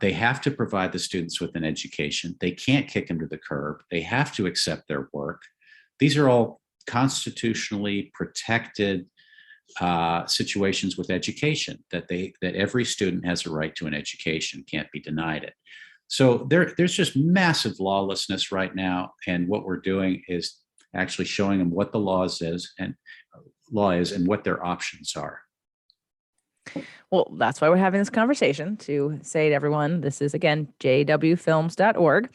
they have to provide the students with an education. They can't kick them to the curb. They have to accept their work. These are all constitutionally protected situations with education, that every student has a right to an education, can't be denied it. So there's just massive lawlessness right now. And what we're doing is actually showing them what the law is and what their options are. Well, that's why we're having this conversation, to say to everyone, this is, again, jwfilms.org.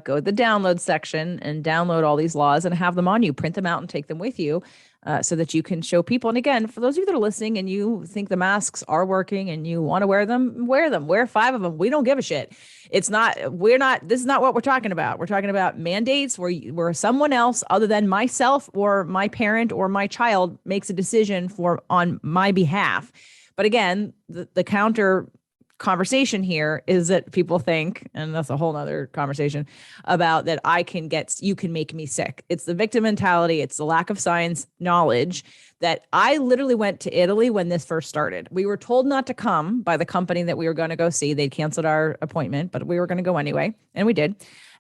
Go to the download section and download all these laws and have them on you. Print them out and take them with you so that you can show people. And again, for those of you that are listening and you think the masks are working and you want to wear them. Wear 5 of them. We don't give a shit. This is not what we're talking about. We're talking about mandates where someone else other than myself or my parent or my child makes a decision on my behalf. But again, the counter conversation here is that people think, and that's a whole nother conversation, about that you can make me sick. It's the victim mentality. It's the lack of science knowledge that I literally went to Italy when this first started. We were told not to come by the company that we were going to go see. They'd canceled our appointment, but we were going to go anyway. And we did.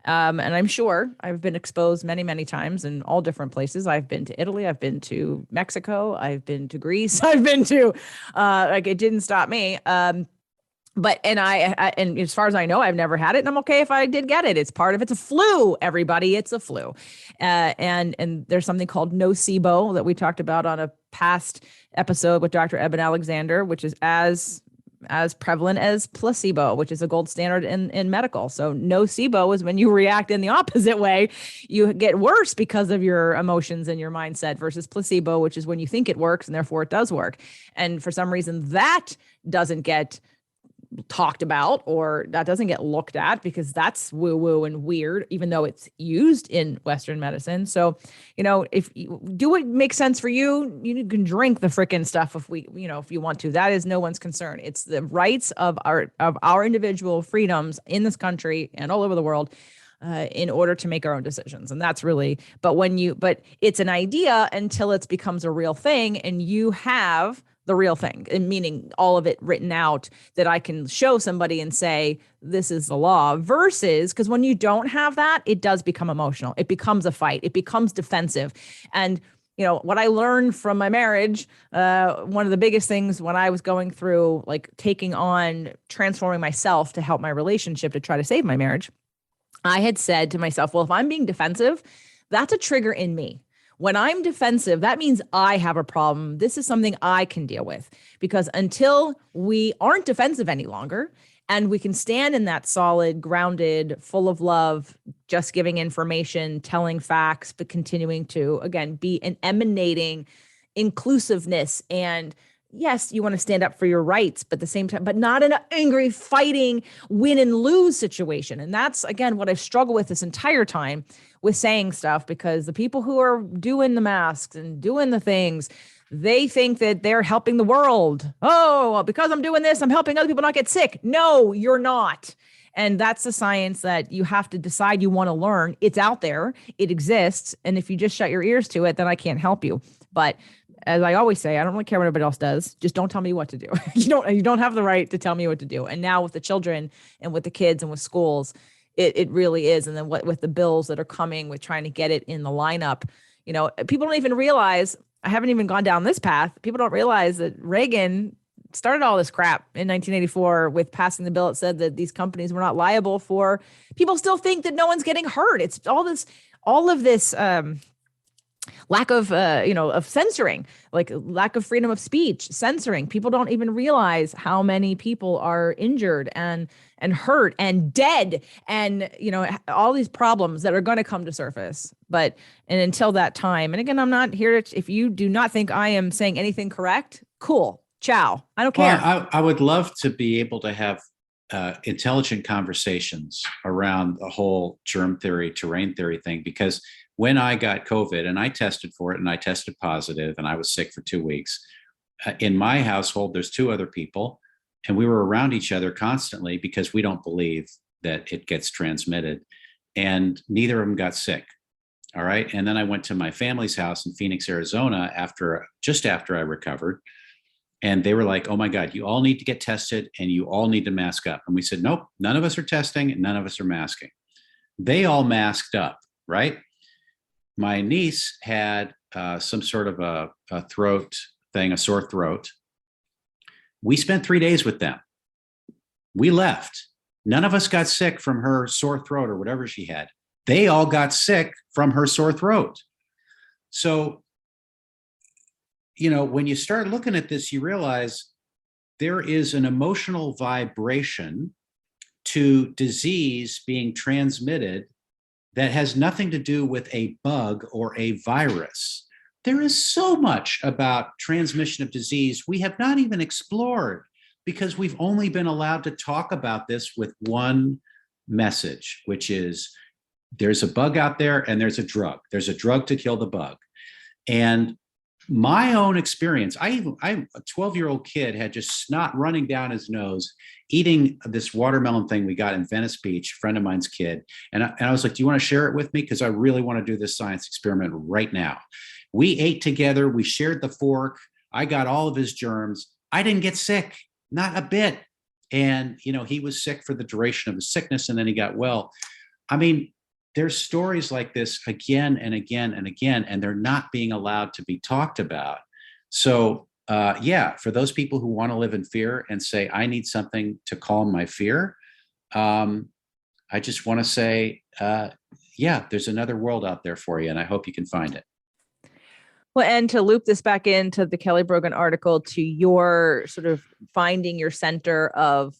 And I'm sure I've been exposed many, many times in all different places. I've been to Italy. I've been to Mexico. I've been to Greece. I've been to, it didn't stop me. But and as far as I know, I've never had it, and I'm okay if I did get it. It's a flu. Everybody, it's a flu, and there's something called nocebo that we talked about on a past episode with Dr. Eben Alexander, which is as prevalent as placebo, which is a gold standard in medical. So nocebo is when you react in the opposite way, you get worse because of your emotions and your mindset, versus placebo, which is when you think it works and therefore it does work. And for some reason that doesn't get talked about, or that doesn't get looked at, because that's woo-woo and weird, even though it's used in Western medicine. So, if you do what makes sense for you, you can drink the frickin' stuff if you want to. That is no one's concern. It's the rights of our individual freedoms in this country and all over the world, in order to make our own decisions. And that's really, but it's an idea until it becomes a real thing, and you have the real thing, and meaning all of it written out that I can show somebody and say, this is the law, versus, because when you don't have that, it does become emotional. It becomes a fight. It becomes defensive. And what I learned from my marriage, one of the biggest things when I was going through, like, taking on transforming myself to help my relationship to try to save my marriage, I had said to myself, well, if I'm being defensive, that's a trigger in me. When I'm defensive, that means I have a problem. This is something I can deal with, because until we aren't defensive any longer and we can stand in that solid, grounded, full of love, just giving information, telling facts, but continuing to, again, be an emanating inclusiveness. And yes, you want to stand up for your rights, but at the same time, but not in an angry, fighting, win and lose situation. And that's, again, what I've struggled with this entire time with saying stuff, because the people who are doing the masks and doing the things, they think that they're helping the world. Oh, well, because I'm doing this, I'm helping other people not get sick. No, you're not. And that's the science that you have to decide you want to learn. It's out there, it exists. And if you just shut your ears to it, then I can't help you. But as I always say, I don't really care what everybody else does. Just don't tell me what to do. You don't have the right to tell me what to do. And now with the children and with the kids and with schools, it really is. And then what with the bills that are coming with trying to get it in the lineup, people don't even realize, I haven't even gone down this path. People don't realize that Reagan started all this crap in 1984 with passing the bill. It said that these companies were not liable for, people still think that no one's getting hurt. It's all of this lack of, of censoring, like lack of freedom of speech, censoring. People don't even realize how many people are injured and hurt and dead and, all these problems that are going to come to surface. And until that time, and again, I'm not here to, if you do not think I am saying anything correct, cool. Ciao. I don't care. Well, I would love to be able to have intelligent conversations around the whole germ theory, terrain theory thing, because when I got COVID and I tested for it and I tested positive and I was sick for 2 weeks, in my household, there's 2 other people and we were around each other constantly because we don't believe that it gets transmitted, and neither of them got sick. All right. And then I went to my family's house in Phoenix, Arizona just after I recovered. And they were like, oh my God, you all need to get tested and you all need to mask up. And we said, nope, none of us are testing and none of us are masking. They all masked up, right? My niece had some sort of a throat thing, a sore throat. We spent 3 days with them. We left. None of us got sick from her sore throat or whatever she had. They all got sick from her sore throat. So, when you start looking at this, you realize there is an emotional vibration to disease being transmitted that has nothing to do with a bug or a virus. There is so much about transmission of disease we have not even explored because we've only been allowed to talk about this with one message, which is there's a bug out there and there's a drug. There's a drug to kill the bug. And my own experience, a 12-year-old kid had just snot running down his nose, eating this watermelon thing we got in Venice Beach, a friend of mine's kid. And I was like, do you want to share it with me? Because I really want to do this science experiment right now. We ate together. We shared the fork. I got all of his germs. I didn't get sick, not a bit. And, he was sick for the duration of his sickness and then he got well. I mean, there's stories like this again and again and again, and they're not being allowed to be talked about. So, for those people who want to live in fear and say, I need something to calm my fear, I just want to say, there's another world out there for you, and I hope you can find it. Well, and to loop this back into the Kelly Brogan article, to your sort of finding your center of,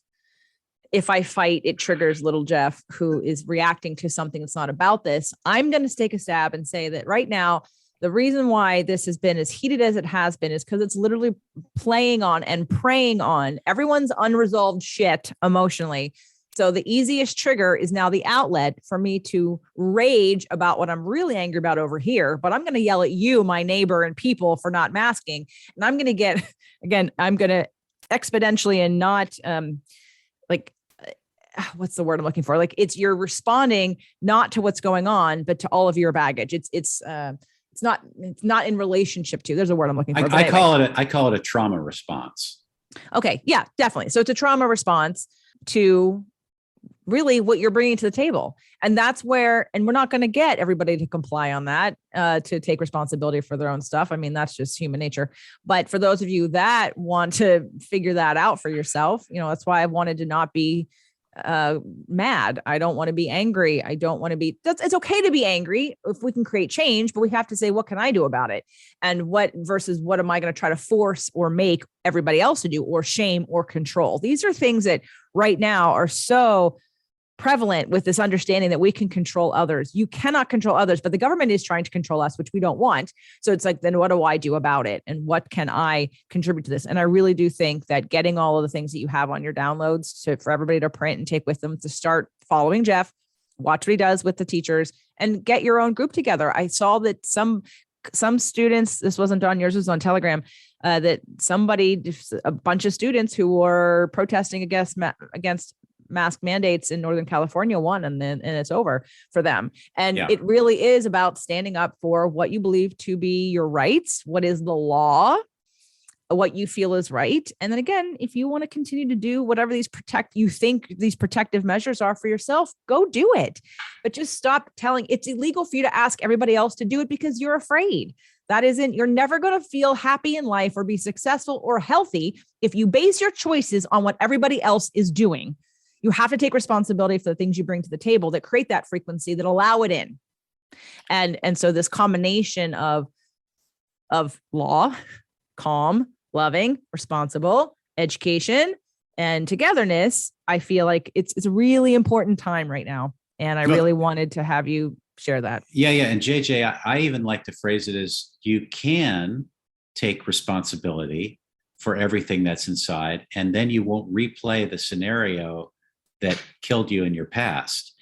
if I fight, it triggers little Jeff, who is reacting to something that's not about this. I'm going to take a stab and say that right now, the reason why this has been as heated as it has been is because it's literally playing on and preying on everyone's unresolved shit emotionally. So the easiest trigger is now the outlet for me to rage about what I'm really angry about over here. But I'm going to yell at you, my neighbor, and people for not masking. And I'm going to exponentially and not what's the word I'm looking for? Like, you're responding not to what's going on, but to all of your baggage. It's not in relationship to, there's a word I'm looking for. I call it a trauma response. Okay. Yeah, definitely. So it's a trauma response to really what you're bringing to the table. And that's where, and we're not going to get everybody to comply on that, to take responsibility for their own stuff. I mean, that's just human nature. But for those of you that want to figure that out for yourself, that's why I wanted to not be mad. I don't want to be angry. I don't want to be, it's okay to be angry if we can create change, but we have to say, what can I do about it? And what am I going to try to force or make everybody else to do, or shame or control? These are things that right now are so prevalent with this understanding that we can control others. You cannot control others, but the government is trying to control us, which we don't want. So it's like, then what do I do about it? And what can I contribute to this? And I really do think that getting all of the things that you have on your downloads for everybody to print and take with them, to start following Jeff, watch what he does with the teachers, and get your own group together. I saw that some some students, this wasn't on yours, it was on Telegram, that a bunch of students who were protesting against mask mandates in Northern California won, and it's over for them. And it really is about standing up for what you believe to be your rights, what is the law, what you feel is right. And then again, if you want to continue to do whatever you think these protective measures are for yourself, go do it. But just stop telling it's illegal for you to ask everybody else to do it because you're afraid. You're never going to feel happy in life or be successful or healthy if you base your choices on what everybody else is doing. You have to take responsibility for the things you bring to the table that create that frequency, that allow it in. And so this combination of law, calm, loving, responsible, education, and togetherness, I feel like it's a really important time right now. And I really wanted to have you share that. Yeah. And JJ, I even like to phrase it as you can take responsibility for everything that's inside, and then you won't replay the scenario that killed you in your past.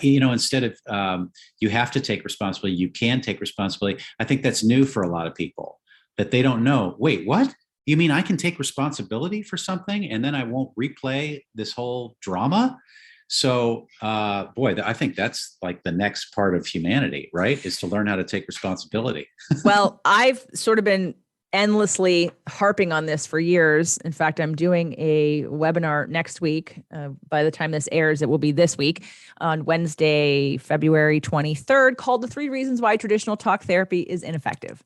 Instead of you have to take responsibility, you can take responsibility. I think that's new for a lot of people, that they don't know, wait, what? You mean I can take responsibility for something and then I won't replay this whole drama? So, I think that's like the next part of humanity, right? Is to learn how to take responsibility. Well, I've sort of been endlessly harping on this for years. In fact, I'm doing a webinar next week. By the time this airs, it will be this week on Wednesday, February 23rd, called The 3 Reasons Why Traditional Talk Therapy is Ineffective.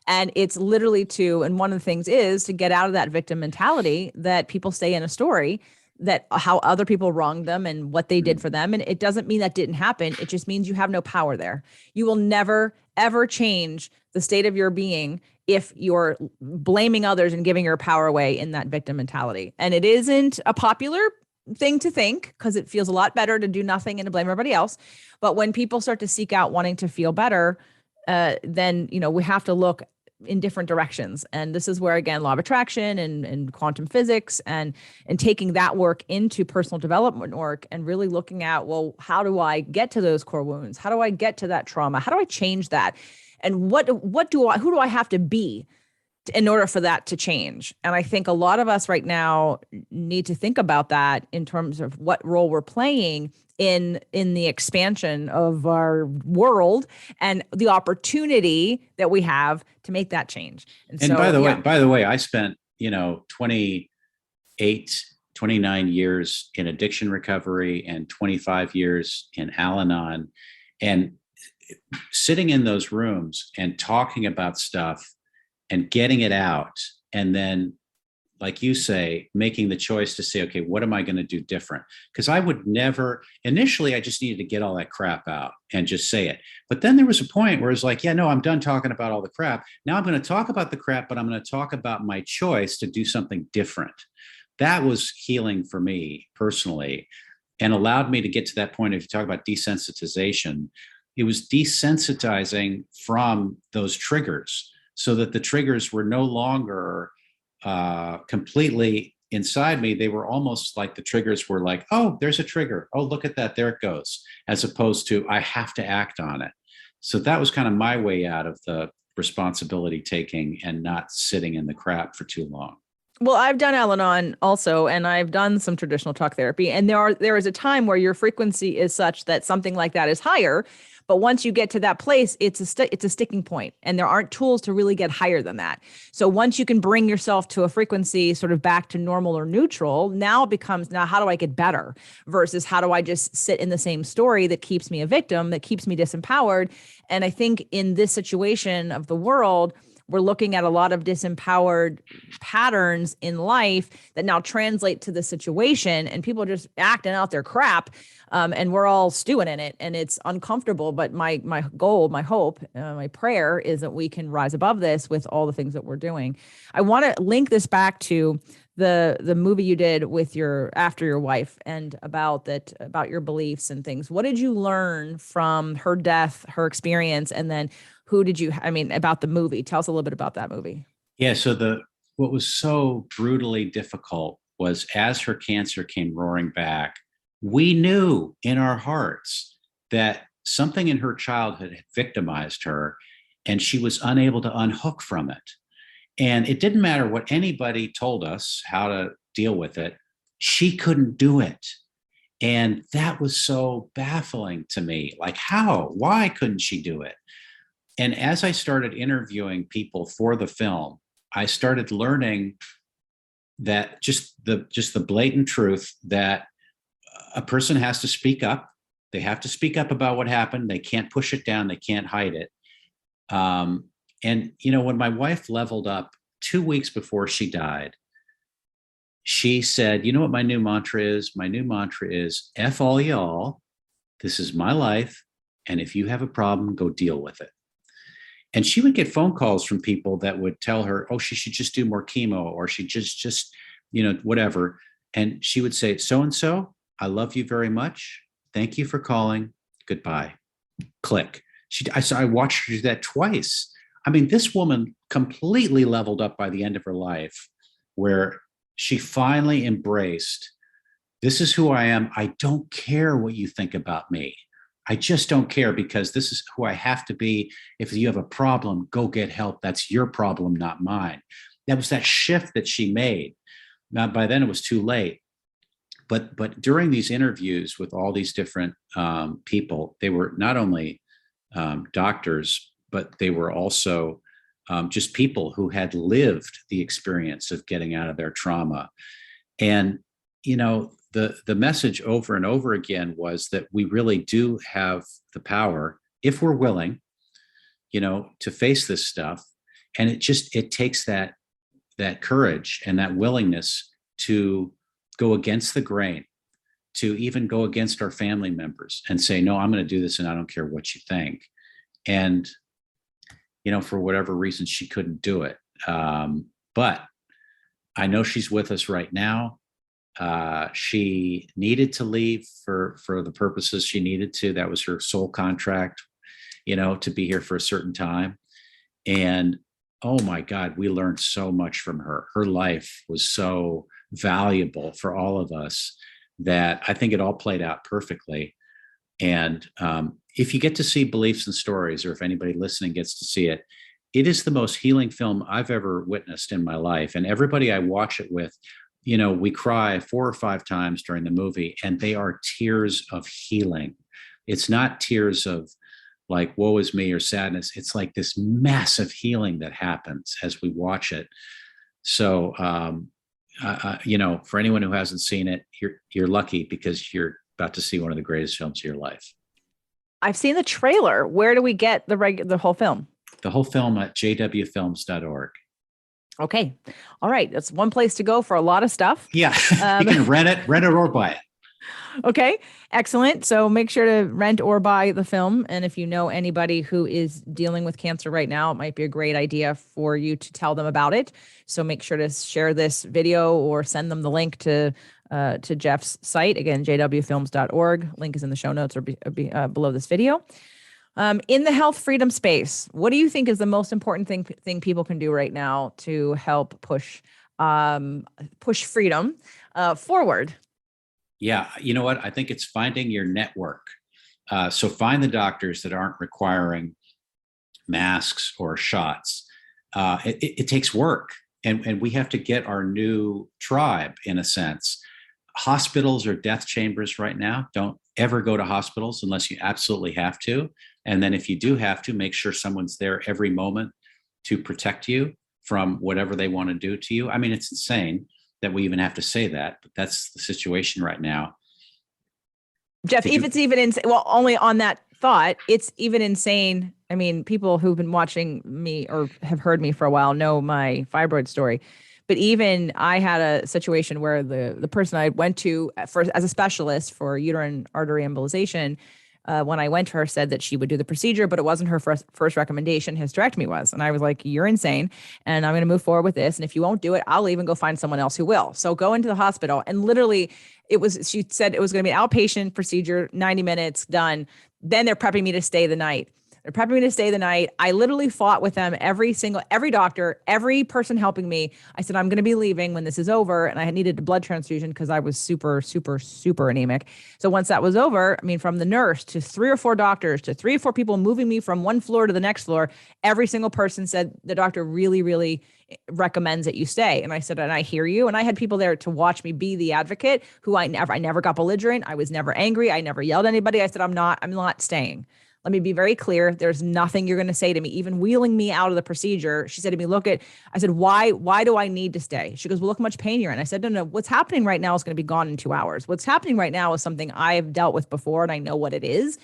And it's literally and one of the things is to get out of that victim mentality that people stay in a story, that how other people wronged them and what they did for them. And it doesn't mean that didn't happen. It just means you have no power there. You will never, ever change the state of your being if you're blaming others and giving your power away in that victim mentality. And it isn't a popular thing to think, because it feels a lot better to do nothing and to blame everybody else. But when people start to seek out wanting to feel better, then, we have to look in different directions. And this is where, again, law of attraction and quantum physics and taking that work into personal development work and really looking at, well, how do I get to those core wounds? How do I get to that trauma? How do I who do I have to be in order for that to change? And I think a lot of us right now need to think about that in terms of what role we're playing in the expansion of our world and the opportunity that we have to make that change. And so, by the way, I spent, 29 years in addiction recovery and 25 years in Al-Anon, and sitting in those rooms and talking about stuff and getting it out. And then, like you say, making the choice to say, okay, what am I going to do different? Because I would never, initially, I just needed to get all that crap out and just say it. But then there was a point where it's like, yeah, no, I'm done talking about all the crap. Now I'm going to talk about the crap, but I'm going to talk about my choice to do something different. That was healing for me personally, and allowed me to get to that point. If you talk about desensitization, it was desensitizing from those triggers, so that the triggers were no longer completely inside me. They were almost like the triggers were like, oh, there's a trigger. Oh, look at that. There it goes. As opposed to, I have to act on it. So that was kind of my way out of the responsibility taking and not sitting in the crap for too long. Well, I've done Al-Anon also, and I've done some traditional talk therapy. And there is a time where your frequency is such that something like that is higher. But once you get to that place, it's a sticking point, and there aren't tools to really get higher than that. So once you can bring yourself to a frequency sort of back to normal or neutral, now it becomes, now how do I get better versus how do I just sit in the same story that keeps me a victim, that keeps me disempowered? And I think in this situation of the world, we're looking at a lot of disempowered patterns in life that now translate to the situation, and people are just acting out their crap. And we're all stewing in it, and it's uncomfortable. But my goal, my hope, my prayer is that we can rise above this with all the things that we're doing. I want to link this back to the movie you did with after your wife, and about your beliefs and things. What did you learn from her death, her experience, and then about the movie? Tell us a little bit about that movie. Yeah. So what was so brutally difficult was, as her cancer came roaring back, we knew in our hearts that something in her childhood had victimized her. and she was unable to unhook from it. And it didn't matter what anybody told us how to deal with it. She couldn't do it. And that was so baffling to me. Like, how? Why couldn't she do it? And as I started interviewing people for the film, I started learning that just the blatant truth that a person has to speak up. They have to speak up about what happened. They can't push it down. They can't hide it. And when my wife leveled up 2 weeks before she died, she said, "You know what my new mantra is? My new mantra is F all y'all. This is my life. And if you have a problem, go deal with it." And she would get phone calls from people that would tell her, "Oh, she should just do more chemo," or she just, whatever. And she would say, "So-and-so, I love you very much. Thank you for calling. Goodbye." Click. I watched her do that twice. I mean, this woman completely leveled up by the end of her life, where she finally embraced, this is who I am. I don't care what you think about me. I just don't care, because this is who I have to be. If you have a problem, go get help. That's your problem, not mine. That was that shift that she made. Now, by then it was too late. But during these interviews with all these different people, they were not only doctors, but they were also just people who had lived the experience of getting out of their trauma. And, the message over and over again was that we really do have the power, if we're willing, to face this stuff. And it takes that courage and that willingness to go against the grain, to even go against our family members and say, no, I'm going to do this, and I don't care what you think. And, for whatever reason, she couldn't do it. But I know she's with us right now. She needed to leave for the purposes she needed to. That was her soul contract, to be here for a certain time. And oh my God, we learned so much from her. Her life was so valuable for all of us that I think it all played out perfectly. And if you get to see Beliefs and Stories, or if anybody listening gets to see it, it is the most healing film I've ever witnessed in my life. And everybody I watch it with, we cry 4 or 5 times during the movie, and they are tears of healing. It's not tears of like, woe is me, or sadness. It's like this massive healing that happens as we watch it. So, for anyone who hasn't seen it, you're lucky, because you're about to see one of the greatest films of your life. I've seen the trailer. Where do we get the whole film? The whole film at jwfilms.org. Okay. All right. That's one place to go for a lot of stuff. Yeah. You can rent it or buy it. Okay. Excellent. So make sure to rent or buy the film. And if you know anybody who is dealing with cancer right now, it might be a great idea for you to tell them about it. So make sure to share this video or send them the link to Jeff's site. Again, jwfilms.org. Link is in the show notes or below this video. In the health freedom space, what do you think is the most important thing people can do right now to help push freedom forward? Yeah, you know what? I think it's finding your network. So find the doctors that aren't requiring masks or shots. It takes work, and we have to get our new tribe, in a sense. Hospitals are death chambers right now. Don't ever go to hospitals unless you absolutely have to. And then if you do have to, make sure someone's there every moment to protect you from whatever they want to do to you. I mean, it's insane that we even have to say that, but that's the situation right now. Jeff, it's even insane. Well, only on that thought, it's even insane. I mean, people who've been watching me or have heard me for a while know my fibroid story. But even I had a situation where the person I went to as a specialist for uterine artery embolization, when I went to her, said that she would do the procedure, but it wasn't her first recommendation. Hysterectomy was. And I was like, you're insane. And I'm going to move forward with this. And if you won't do it, I'll even go find someone else who will. So go into the hospital. And literally she said it was going to be an outpatient procedure, 90 minutes done. Then they're prepping me to stay the night. They're prepping me to stay the night. I literally fought with them, every doctor, every person helping me. I said, I'm going to be leaving when this is over. And I needed a blood transfusion because I was super, super, super anemic. So once that was over, I mean, from the nurse to 3 or 4 doctors to 3 or 4 people moving me from one floor to the next floor, every single person said the doctor really, really recommends that you stay. And I said, and I hear you. And I had people there to watch me be the advocate who I never got belligerent. I was never angry. I never yelled at anybody. I said, I'm not staying. Let me be very clear. There's nothing you're going to say to me, even wheeling me out of the procedure. She said to me, I said, why do I need to stay? She goes, well, look how much pain you're in. I said, no, what's happening right now is going to be gone in 2 hours. What's happening right now is something I've dealt with before and I know what it is.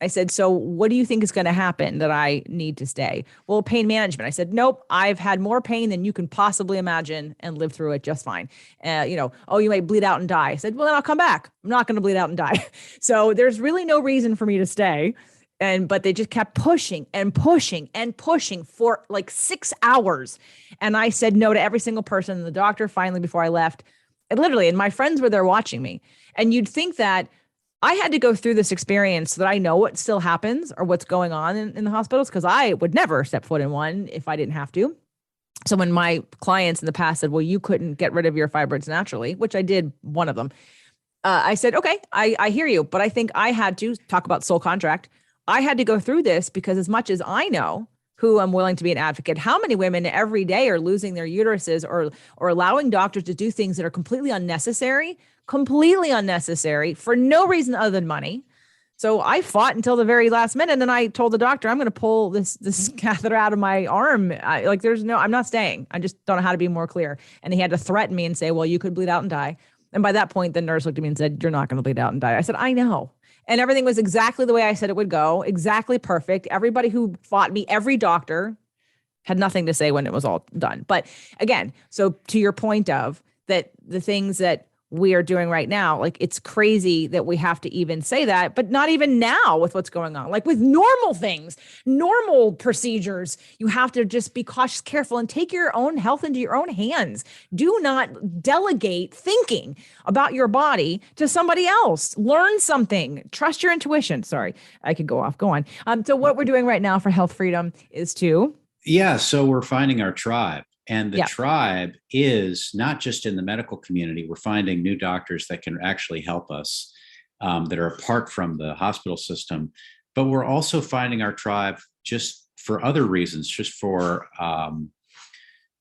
I said, so what do you think is going to happen that I need to stay? Well, pain management. I said, nope, I've had more pain than you can possibly imagine and lived through it just fine. Oh, you might bleed out and die. I said, well, then I'll come back. I'm not going to bleed out and die. So there's really no reason for me to stay. But they just kept pushing and pushing and pushing for like 6 hours. And I said no to every single person. And the doctor finally, before I left, and my friends were there watching me. And you'd think that I had to go through this experience so that I know what still happens or what's going on in the hospitals, because I would never step foot in one if I didn't have to. So when my clients in the past said, well, you couldn't get rid of your fibroids naturally, which I did one of them. I said, okay, I hear you. But I think I had to talk about soul contract. I had to go through this because as much as I know who I'm willing to be an advocate, how many women every day are losing their uteruses or allowing doctors to do things that are completely unnecessary for no reason other than money. So I fought until the very last minute. And I told the doctor, I'm going to pull this catheter out of my arm. I'm not staying. I just don't know how to be more clear. And he had to threaten me and say, well, you could bleed out and die. And by that point, the nurse looked at me and said, you're not going to bleed out and die. I said, I know. And everything was exactly the way I said it would go. Exactly perfect. Everybody who fought me, every doctor had nothing to say when it was all done. But again, so to your point of that, the things that we are doing right now, like it's crazy that we have to even say that, but not even now with what's going on, like with normal things, normal procedures, you have to just be cautious, careful, and take your own health into your own hands. Do not delegate thinking about your body to somebody else. Learn something, trust your intuition. Sorry, I could go off, go on. So what we're doing right now for Health Freedom is so we're finding our tribe. And the tribe is not just in the medical community. We're finding new doctors that can actually help us, that are apart from the hospital system. But we're also finding our tribe just for other reasons, just for,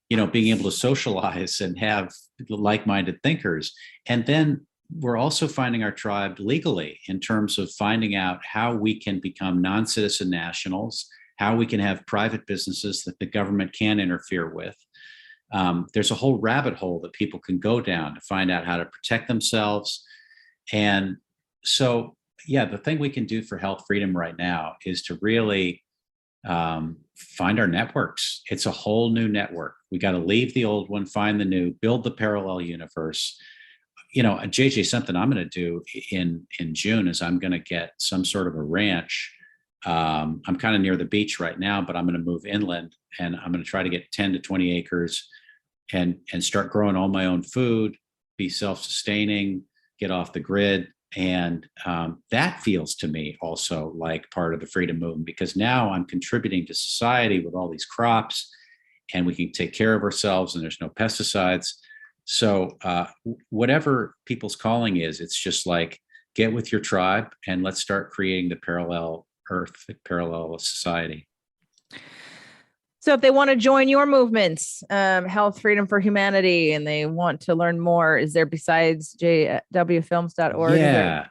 being able to socialize and have like-minded thinkers. And then we're also finding our tribe legally in terms of finding out how we can become non-citizen nationals, how we can have private businesses that the government can't interfere with. There's a whole rabbit hole that people can go down to find out how to protect themselves. And so, the thing we can do for Health Freedom right now is to really find our networks. It's a whole new network. We got to leave the old one, find the new, build the parallel universe. JJ, something I'm going to do in June is I'm going to get some sort of a ranch. I'm kind of near the beach right now, but I'm going to move inland and I'm going to try to get 10 to 20 acres and start growing all my own food, be self-sustaining, get off the grid. And that feels to me also like part of the freedom movement, because now I'm contributing to society with all these crops and we can take care of ourselves and there's no pesticides. So whatever people's calling is, it's just like, get with your tribe and let's start creating the parallel earth, parallel society. So if they want to join your movements, Health Freedom for Humanity, and they want to learn more, is there besides jwfilms.org? Yeah,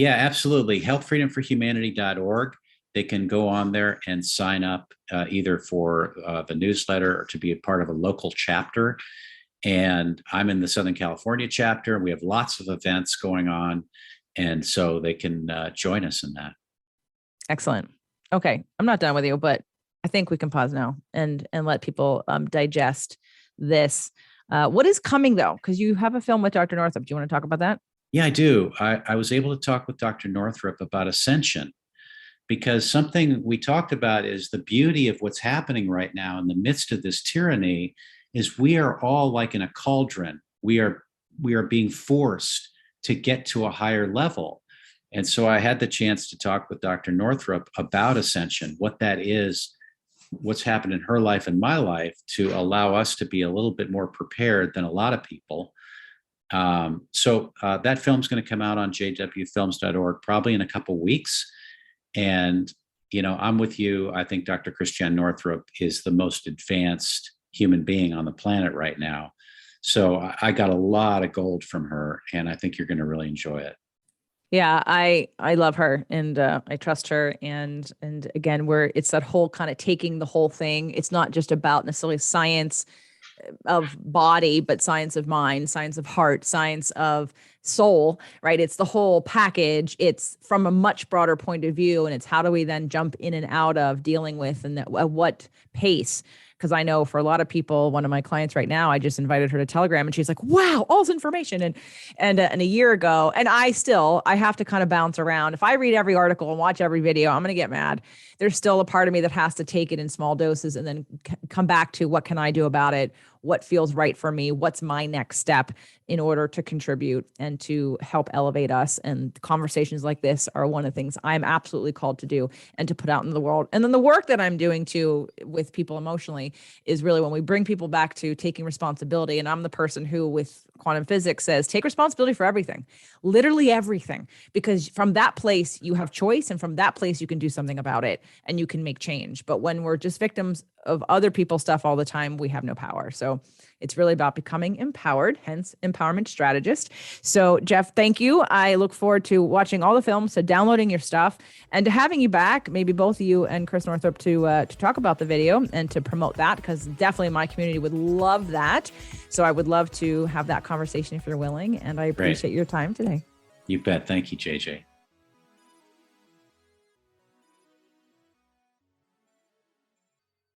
absolutely. Healthfreedomforhumanity.org. They can go on there and sign up either for the newsletter or to be a part of a local chapter. And I'm in the Southern California chapter. We have lots of events going on. And so they can join us in that. Excellent. Okay. I'm not done with you, but I think we can pause now and let people digest this. What is coming though? Because you have a film with Dr. Northrup. Do you want to talk about that? Yeah, I do. I was able to talk with Dr. Northrup about ascension, because something we talked about is the beauty of what's happening right now in the midst of this tyranny is we are all like in a cauldron. We are being forced to get to a higher level. And so I had the chance to talk with Dr. Northrup about ascension, what that is, what's happened in her life and my life, to allow us to be a little bit more prepared than a lot of people. So that film's going to come out on jwfilms.org probably in a couple weeks. And, I'm with you. I think Dr. Christiane Northrup is the most advanced human being on the planet right now. So I got a lot of gold from her, and I think you're going to really enjoy it. Yeah, I love her, and I trust her. And again, it's that whole kind of taking the whole thing. It's not just about necessarily science of body, but science of mind, science of heart, science of soul, right? It's the whole package. It's from a much broader point of view. And it's how do we then jump in and out of dealing with, and at what pace? Because I know for a lot of people, one of my clients right now, I just invited her to Telegram, and she's like, wow, all this information. And a year ago, and I have to kind of bounce around. If I read every article and watch every video, I'm going to get mad. There's still a part of me that has to take it in small doses and then come back to what can I do about it? What feels right for me? What's my next step in order to contribute and to help elevate us? And conversations like this are one of the things I'm absolutely called to do and to put out in the world. And then the work that I'm doing too with people emotionally is really when we bring people back to taking responsibility. And I'm the person who, with quantum physics, says take responsibility for everything, literally everything, because from that place you have choice, and from that place you can do something about it and you can make change. But when we're just victims of other people's stuff all the time, we have no power. So it's really about becoming empowered, hence Empowerment Strategist. So Jeff, thank you. I look forward to watching all the films, to downloading your stuff, and to having you back, maybe both of you and Chris Northrup, to talk about the video and to promote that, because definitely my community would love that. So I would love to have that conversation if you're willing. And I appreciate your time today. You bet. Thank you, JJ.